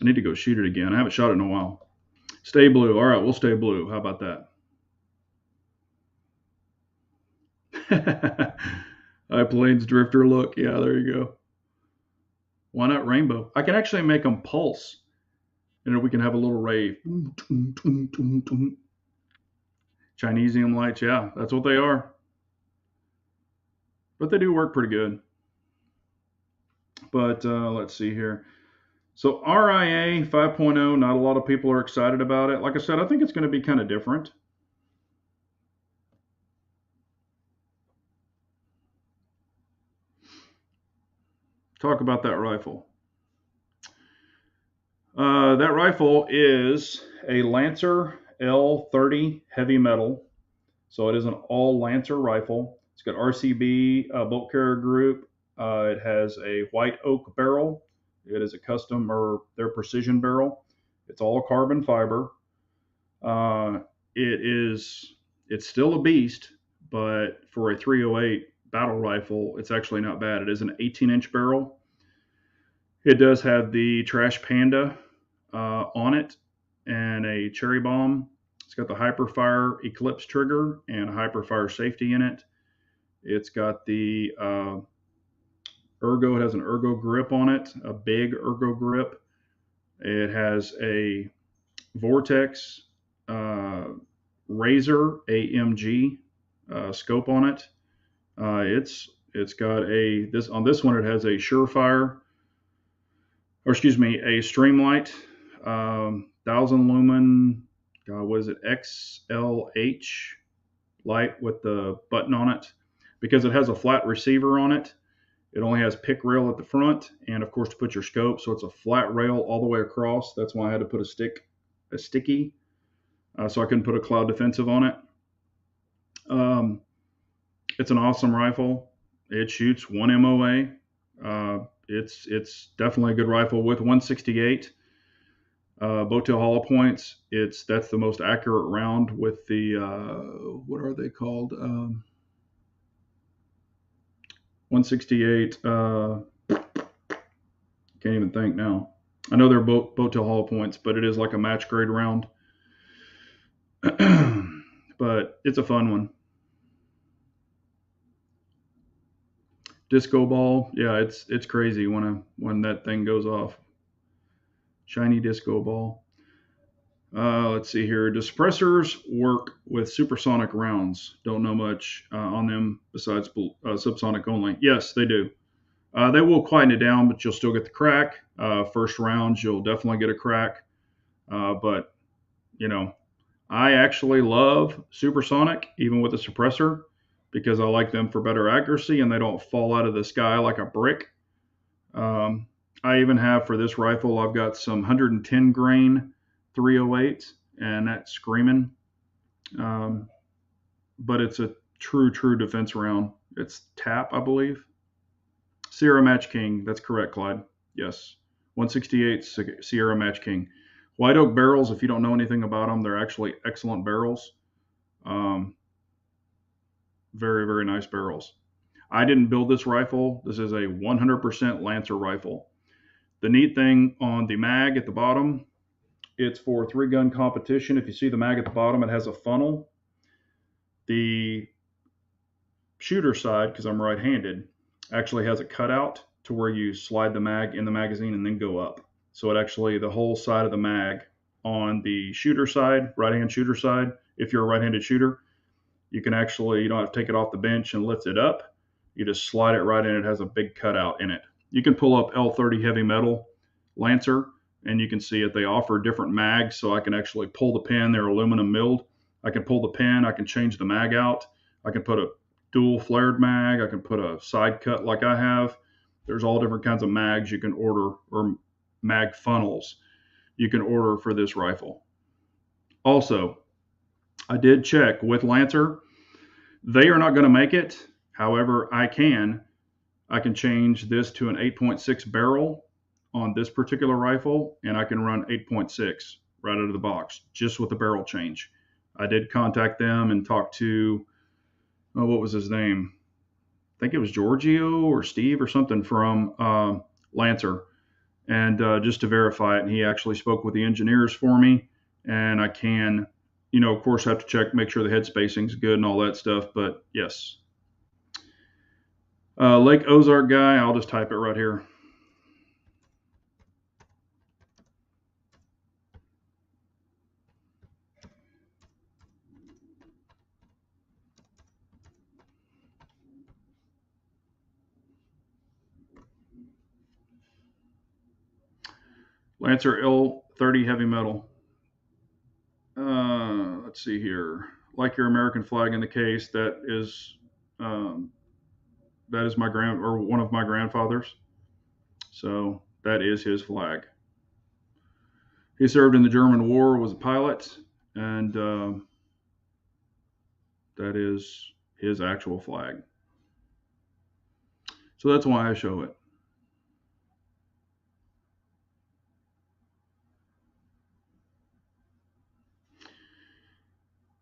I need to go shoot it again. I haven't shot it in a while. Stay blue. All right, we'll stay blue. How about that? High Plains Drifter look. Yeah, there you go. Why not rainbow? I can actually make them pulse, and then we can have a little rave. Chinesium lights, yeah, that's what they are. But they do work pretty good. But let's see here. So RIA 5.0, not a lot of people are excited about it. Like I said, I think it's going to be kind of different. Talk about that rifle. That rifle is a Lancer L30 heavy metal. So it is an all Lancer rifle. It's got RCB bolt carrier group. It has a white oak barrel. It is a custom or their precision barrel. It's all carbon fiber. Uh, it is it's still a beast, but for a 308 battle rifle, it's actually not bad. It is an 18-inch barrel. It does have the Trash Panda on it and a cherry bomb. It's got the Hyperfire Eclipse trigger and a Hyperfire safety in it. It's got the ergo. It has an ergo grip on it, a big ergo grip. It has a Vortex uh, Razor AMG scope on it. It's got a this on this one. It has a Surefire, or excuse me, a Streamlight 1,000 lumen. God, what is it? XLH light with the button on it. Because it has a flat receiver on it, it only has pick rail at the front, and of course to put your scope. So it's a flat rail all the way across. That's why I had to put a sticky, so I couldn't put a cloud defensive on it. Um, it's an awesome rifle. It shoots 1 MOA. It's definitely a good rifle with 168 Bowtail hollow points. That's the most accurate round with the what are they called? 168. Can't even think now. I know they're Bowtail hollow points, but it is like a match grade round. But it's a fun one. Disco ball, yeah, it's crazy when that thing goes off. Shiny disco ball. Let's see here. Do suppressors work with supersonic rounds? Don't know much on them besides subsonic only. Yes, they do. They will quieten it down, but you'll still get the crack. First rounds, you'll definitely get a crack. But you know, I actually love supersonic, even with a suppressor, because I like them for better accuracy and they don't fall out of the sky like a brick. Um, I even have for this rifle, I've got some 110 grain 308, and that's screaming. Um, but it's a true defense round. It's TAP, I believe. Sierra Match King. That's correct, Clyde. Yes. 168 Sierra Match King. White oak barrels, if you don't know anything about them, they're actually excellent barrels. Um, very nice barrels. I didn't build this rifle. This is a 100% Lancer rifle. The neat thing on the mag at the bottom, it's for 3-gun competition. If you see the mag at the bottom, it has a funnel. The shooter side, because I'm right-handed, actually has a cutout to where you slide the mag in the magazine and then go up. So it actually, the whole side of the mag on the shooter side, right-hand shooter side, if you're a right-handed shooter, you can actually, you don't have to take it off the bench and lift it up. You just slide it right in. It has a big cutout in it. You can pull up L30 Heavy Metal Lancer, and you can see it. They offer different mags, so I can actually pull the pin. They're aluminum milled. I can pull the pin. I can change the mag out. I can put a dual flared mag. I can put a side cut like I have. There's all different kinds of mags you can order, or mag funnels you can order for this rifle. Also, I did check with Lancer. They are not going to make it. However, I can change this to an 8.6 barrel on this particular rifle, and I can run 8.6 right out of the box just with the barrel change. I did contact them and talk to, what was his name? I think it was Giorgio or Steve or something from Lancer, and just to verify it. And he actually spoke with the engineers for me, and I can, of course, have to check, make sure the head spacing's good and all that stuff. But yes. Lake Ozark guy, I'll just type it right here. Lancer L30 Heavy Metal. Let's see here. Like your American flag in the case, um, that is one of my grandfathers. So that is his flag. He served in the German War, was a pilot, and that is his actual flag. So that's why I show it.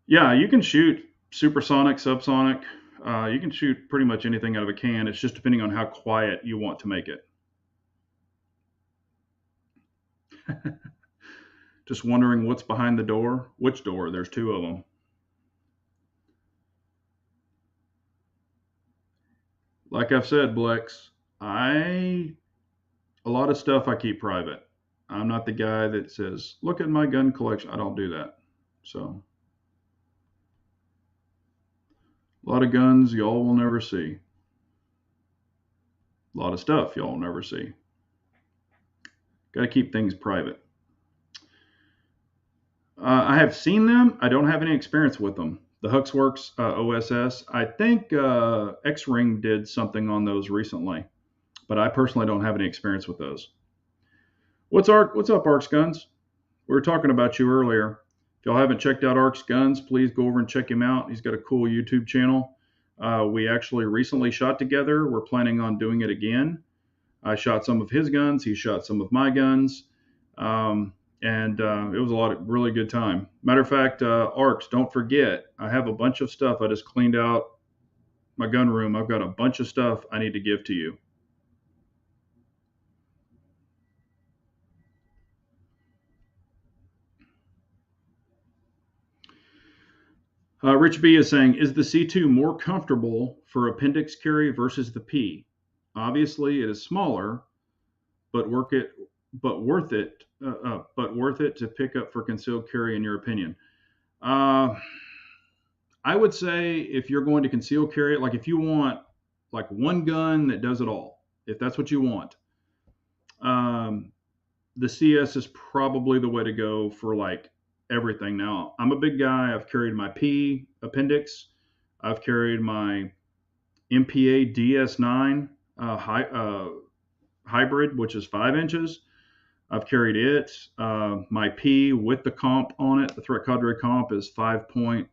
Yeah, you can shoot supersonic, subsonic. You can shoot pretty much anything out of a can. It's just depending on how quiet you want to make it. Just wondering what's behind the door. Which door? There's two of them. Like I've said, Blex, I a lot of stuff I keep private. I'm not the guy that says, "Look at my gun collection." I don't do that. So a lot of guns y'all will never see. A lot of stuff y'all will never see. Got to keep things private. I have seen them. I don't have any experience with them. The Huxworks OSS. I think X-Ring did something on those recently, but I personally don't have any experience with those. What's up, Arcs Guns? We were talking about you earlier. If y'all haven't checked out Arcs Guns, please go over and check him out. He's got a cool YouTube channel. We actually recently shot together. We're planning on doing it again. I shot some of his guns. He shot some of my guns. And it was a lot of really good time. Matter of fact, Arcs, don't forget, I have a bunch of stuff. I just cleaned out my gun room. I've got a bunch of stuff I need to give to you. Rich B is saying, is the C2 more comfortable for appendix carry versus the P? Obviously, it is smaller, but worth it, to pick up for concealed carry, in your opinion. Uh, I would say if you're going to conceal carry it, like if you want like one gun that does it all, if that's what you want, um, the CS is probably the way to go for like everything. Now, I'm a big guy. I've carried my P appendix. I've carried my MPA DS9 hybrid, which is 5 inches. I've carried it. My P with the comp on it, the Threat Cadre comp, is 5.3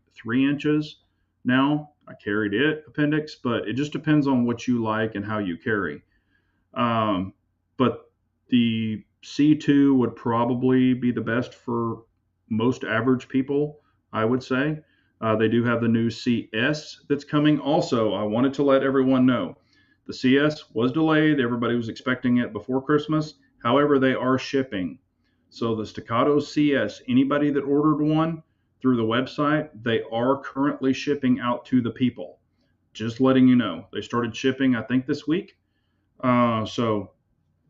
inches now. I carried it appendix, but it just depends on what you like and how you carry. But the C2 would probably be the best for most average people, I would say. They do have the new CS that's coming. Also, I wanted to let everyone know the CS was delayed. Everybody was expecting it before Christmas. However, they are shipping. So the Staccato CS, anybody that ordered one through the website, they are currently shipping out to the people. Just letting you know. They started shipping, I think, this week. So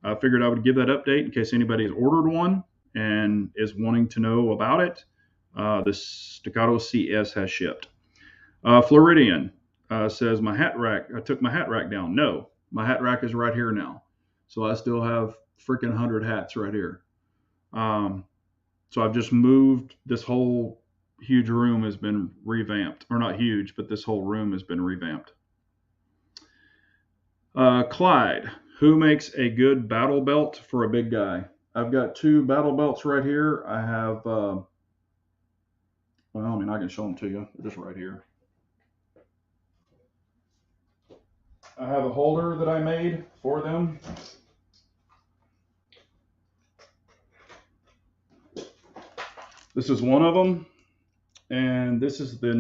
I figured I would give that update in case anybody has ordered one and is wanting to know about it. The Staccato CS has shipped. Floridian says, my hat rack, I took my hat rack down. No, my hat rack is right here now. So I still have freaking 100 hats right here. So I've just moved. This whole huge room has been revamped. Or not huge, but this whole room has been revamped. Clyde, who makes a good battle belt for a big guy? I've got two battle belts right here. I have, well, I mean, I can show them to you. They're just right here. I have a holder that I made for them. This is one of them, and this is the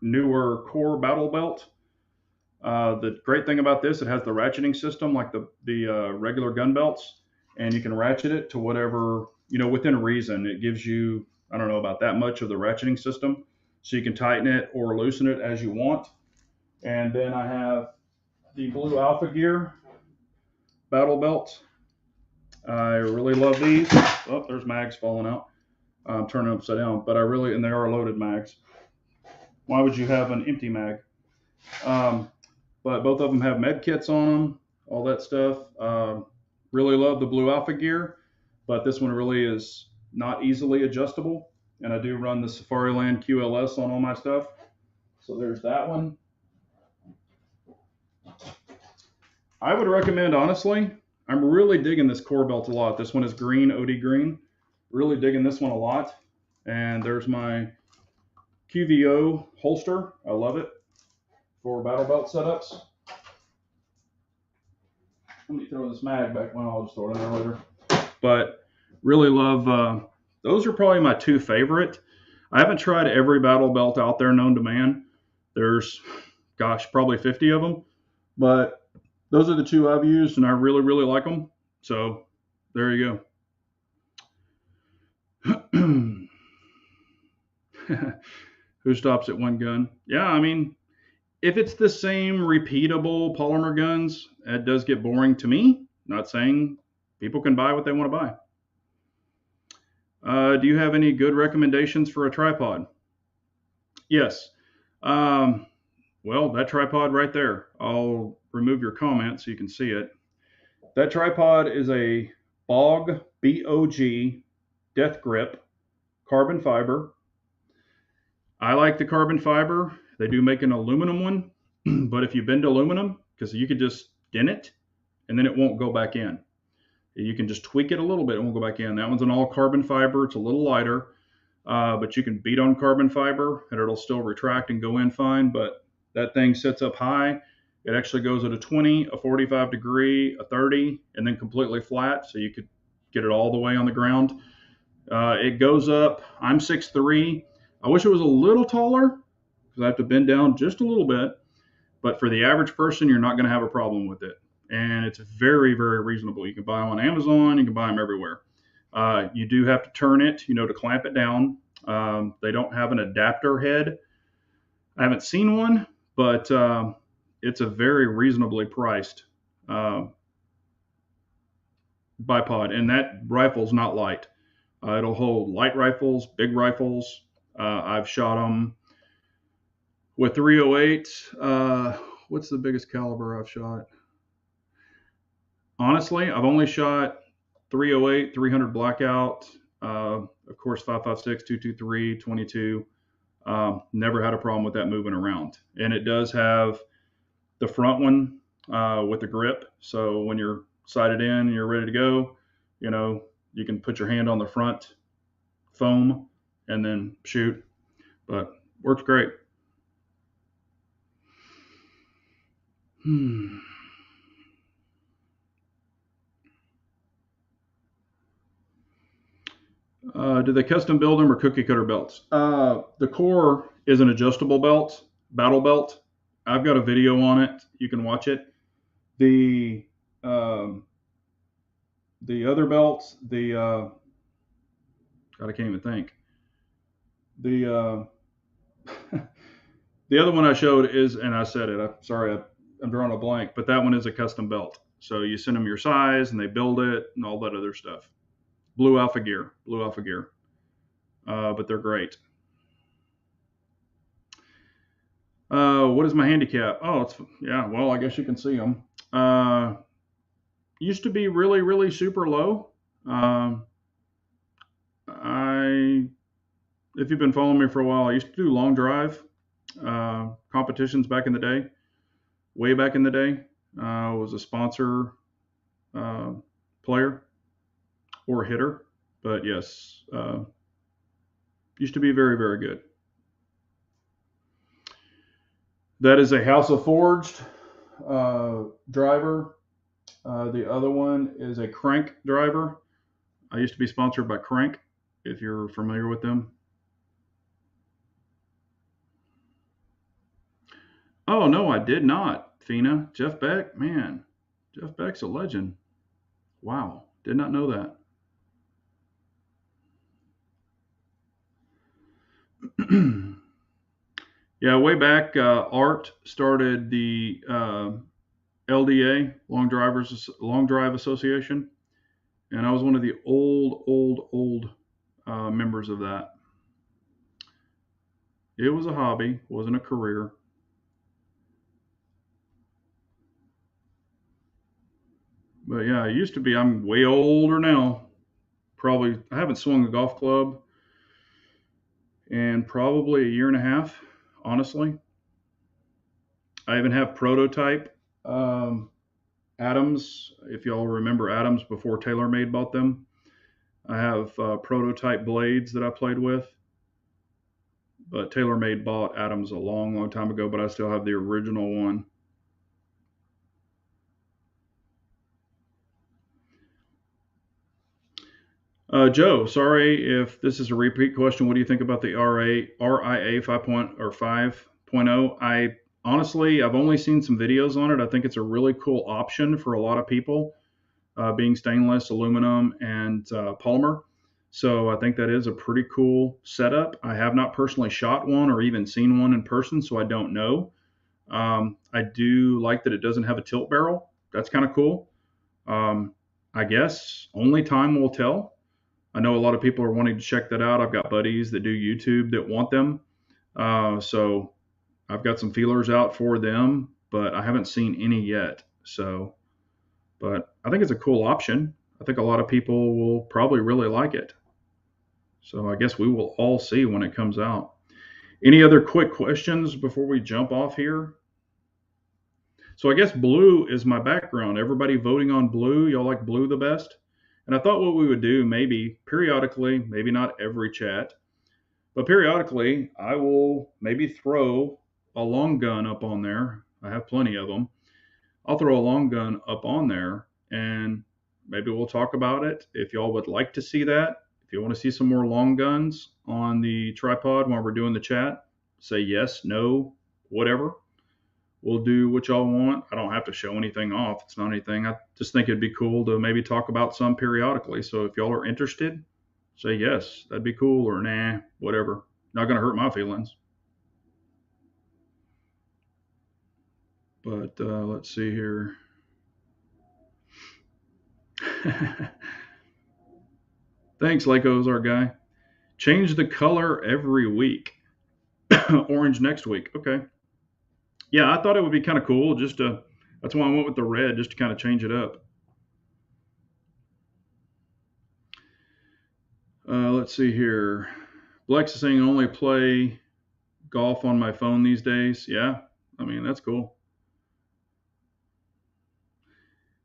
newer core battle belt. The great thing about this, it has the ratcheting system like the regular gun belts, and you can ratchet it to whatever, within reason. It gives you, I don't know about that much of the ratcheting system, so you can tighten it or loosen it as you want. And then I have the Blue Alpha Gear battle belt. I really love these. Oh, there's mags falling out. I'm turning upside down, but and they are loaded mags. Why would you have an empty mag? But both of them have med kits on them, all that stuff. Really love the Blue Alpha Gear, but this one really is not easily adjustable. And I do run the Safariland QLS on all my stuff. So there's that one. I would recommend, honestly, I'm really digging this core belt a lot. This one is green, OD green. Really digging this one a lot. And there's my QVO holster. I love it for battle belt setups. Let me throw this mag back. Well, I'll just throw it in there later. But really love, those are probably my two favorite. I haven't tried every battle belt out there known to man. There's, gosh, probably 50 of them, but those are the two I've used, and I really, really like them. So there you go. Who stops at one gun? Yeah, I mean, if it's the same repeatable polymer guns, it does get boring to me. Not saying people can buy what they want to buy. Do you have any good recommendations for a tripod? Yes. Um, well, that tripod right there. I'll remove your comment so you can see it. That tripod is a BOG, B-O-G, Death Grip, carbon fiber. I like the carbon fiber. They do make an aluminum one, but if you bend aluminum, because you could just dent it and then it won't go back in. You can just tweak it a little bit, it won't go back in. That one's an all carbon fiber. It's a little lighter, but you can beat on carbon fiber and it'll still retract and go in fine. But that thing sits up high. It actually goes at a 20, a 45 degree, a 30, and then completely flat. So you could get it all the way on the ground. It goes up. I'm 6'3". I wish it was a little taller because I have to bend down just a little bit. But for the average person, you're not going to have a problem with it. And it's very, very reasonable. You can buy them on Amazon. You can buy them everywhere. You do have to turn it, to clamp it down. They don't have an adapter head. I haven't seen one, but it's a very reasonably priced bipod. And that rifle's not light. It'll hold light rifles, big rifles. I've shot them with 308. What's the biggest caliber I've shot? Honestly, I've only shot 308, 300 blackout, of course, 5.56, 223, 22. Never had a problem with that moving around. And it does have the front one with the grip. So when you're sighted in and you're ready to go, you can put your hand on the front foam and then shoot. But works great. Do they custom build them or cookie cutter belts? The core is an adjustable belt, battle belt. I've got a video on it. You can watch it. The other belts, God, I can't even think. The the other one I showed is, and I said it. I'm drawing a blank, but that one is a custom belt. So you send them your size, and they build it, and all that other stuff. Blue Alpha Gear. But they're great. What is my handicap? Oh, well, I guess you can see them. Used to be really, really super low. If you've been following me for a while, I used to do long drive competitions back in the day, way back in the day. I was a sponsor player or hitter, but yes, used to be very, very good. That is a House of Forged driver. The other one is a Crank driver. I used to be sponsored by Crank, if you're familiar with them. Oh, no, I did not, Fina. Jeff Beck, man. Jeff Beck's a legend. Wow, did not know that. Yeah, way back, Art started the LDA, Long Drive Association, and I was one of the old members of that. It was a hobby, wasn't a career. But yeah, it used to be. I'm way older now. Probably, I haven't swung a golf club in probably a year and a half, honestly. I even have prototype Adams. If y'all remember Adams before TaylorMade bought them, I have prototype blades that I played with. But TaylorMade bought Adams a long, long time ago, but I still have the original one. Joe, sorry if this is a repeat question. What do you think about the RIA 5 or 5.0? I honestly, I've only seen some videos on it. I think it's a really cool option for a lot of people, being stainless, aluminum, and polymer. So I think that is a pretty cool setup. I have not personally shot one or even seen one in person, so I don't know. I do like that it doesn't have a tilt barrel. That's kind of cool. Um, I guess only time will tell. I know a lot of people are wanting to check that out. I've got buddies that do YouTube that want them. So I've got some feelers out for them, but I haven't seen any yet. So, but I think it's a cool option. I think a lot of people will probably really like it. So I guess we will all see when it comes out. Any other quick questions before we jump off here? So I guess blue is my background. Everybody voting on blue. Y'all like blue the best? And I thought what we would do maybe periodically, maybe not every chat, but periodically I will maybe throw a long gun up on there. I have plenty of them. I'll throw a long gun up on there and maybe we'll talk about it. If y'all would like to see that, if you want to see some more long guns on the tripod while we're doing the chat, say yes, no, whatever. We'll do what y'all want. I don't have to show anything off. It's not anything. I just think it'd be cool to maybe talk about some periodically. So if y'all are interested, say yes, that'd be cool, or nah, whatever. Not going to hurt my feelings. But let's see here. Thanks, Lako's our guy. Change the color every week. Orange next week. Okay. Yeah, I thought it would be kind of cool. Just to, that's why I went with the red, just to kind of change it up. Let's see here. Blex is saying only play golf on my phone these days. Yeah, I mean that's cool.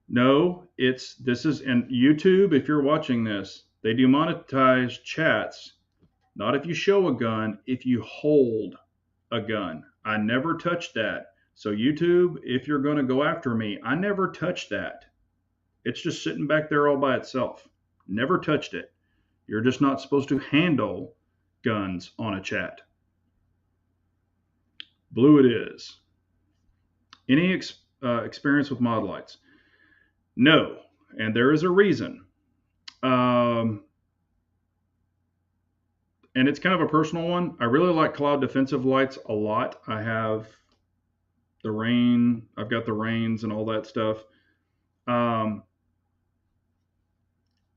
No, this is and YouTube. If you're watching this, they demonetize chats. Not if you show a gun, if you hold a gun. I never touched that. So YouTube, if you're going to go after me, I never touched that. It's just sitting back there all by itself. Never touched it. You're just not supposed to handle guns on a chat. Blue it is. Any experience with mod lights? No, and there is a reason. And it's kind of a personal one. I really like cloud defensive lights a lot. I have the rain, I've got the rains and all that stuff.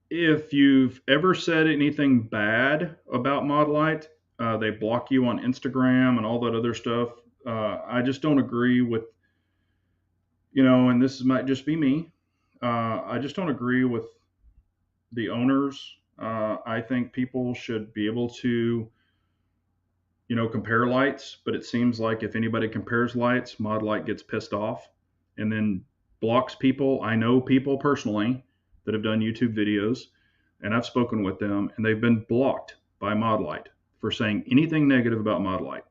If you've ever said anything bad about mod light, they block you on Instagram and all that other stuff. I just don't agree with, and this might just be me. I just don't agree with the owners. I think people should be able to, compare lights, but it seems like if anybody compares lights, Mod Light gets pissed off and then blocks people. I know people personally that have done YouTube videos, and I've spoken with them, and they've been blocked by Mod Light for saying anything negative about Mod Light.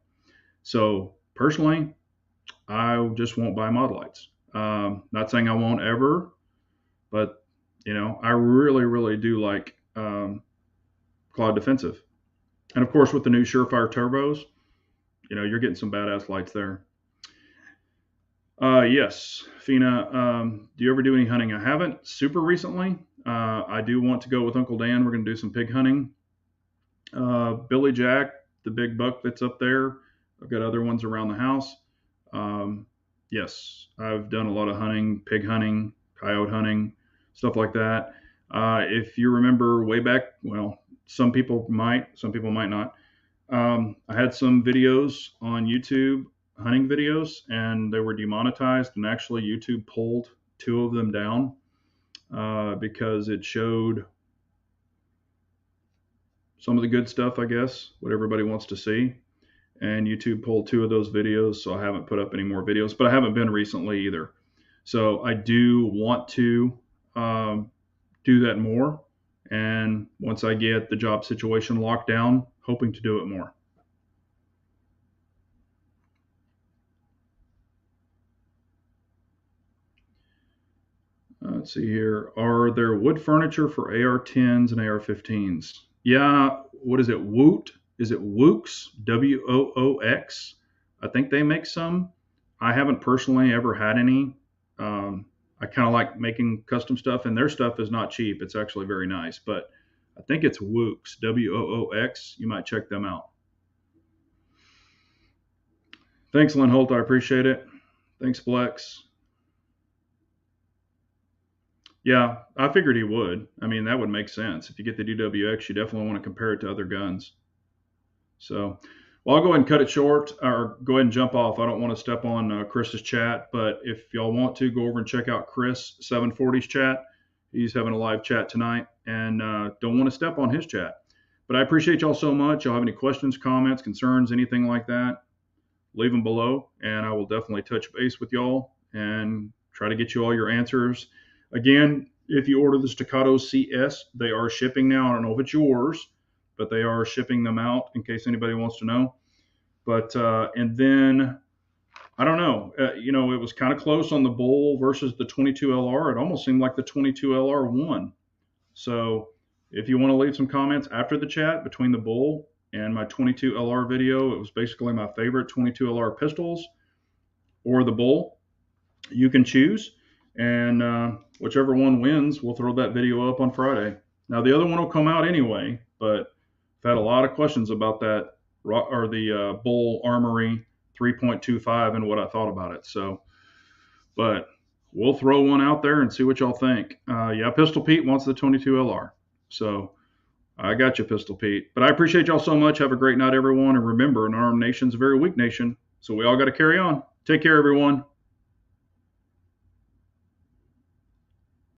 So personally, I just won't buy Mod Lights. Not saying I won't ever, but I really, really do like Cloud Defensive. And of course, with the new Surefire turbos, you're getting some badass lights there. Yes, Fina, do you ever do any hunting? I haven't super recently. I do want to go with Uncle Dan. We're going to do some pig hunting. Billy Jack, the big buck that's up there. I've got other ones around the house. Yes, I've done a lot of hunting, pig hunting, coyote hunting, stuff like that. If you remember way back, well, some people might not. I had some videos on YouTube, hunting videos, and they were demonetized. And actually, YouTube pulled 2 of them down because it showed some of the good stuff, I guess, what everybody wants to see. And YouTube pulled 2 of those videos, so I haven't put up any more videos, but I haven't been recently either. So I do want to do that more. And once I get the job situation locked down, hoping to do it more. Let's see here. Are there wood furniture for AR-10s and AR-15s? Yeah. What is it? Woot? Is it Woox? Woox? I think they make some. I haven't personally ever had any. I kind of like making custom stuff, and their stuff is not cheap. It's actually very nice. But I think it's Woox. Woox. You might check them out. Thanks, Lynn Holt. I appreciate it. Thanks, Flex. Yeah, I figured he would. I mean, that would make sense. If you get the DWX, you definitely want to compare it to other guns. So, well, I'll go ahead and cut it short, or go ahead and jump off. I don't want to step on Chris's chat, but if y'all want to, go over and check out Chris 740's chat. He's having a live chat tonight, and don't want to step on his chat. But I appreciate y'all so much. Y'all have any questions, comments, concerns, anything like that, leave them below, and I will definitely touch base with y'all and try to get you all your answers. Again, if you order the Staccato CS, they are shipping now. I don't know if it's yours, but they are shipping them out in case anybody wants to know. But and then I don't know. It was kind of close on the Bull versus the 22 LR. It almost seemed like the 22 LR won. So if you want to leave some comments after the chat between the Bull and my 22 LR video, it was basically my favorite 22 LR pistols or the Bull. You can choose, and whichever one wins, we'll throw that video up on Friday. Now the other one will come out anyway, but I've had a lot of questions about that, or the Bull Armory 3.25 and what I thought about it. So, but we'll throw one out there and see what y'all think. Yeah, Pistol Pete wants the 22 LR. So I got you, Pistol Pete. But I appreciate y'all so much. Have a great night, everyone. And remember, an armed nation's a very weak nation. So we all got to carry on. Take care, everyone.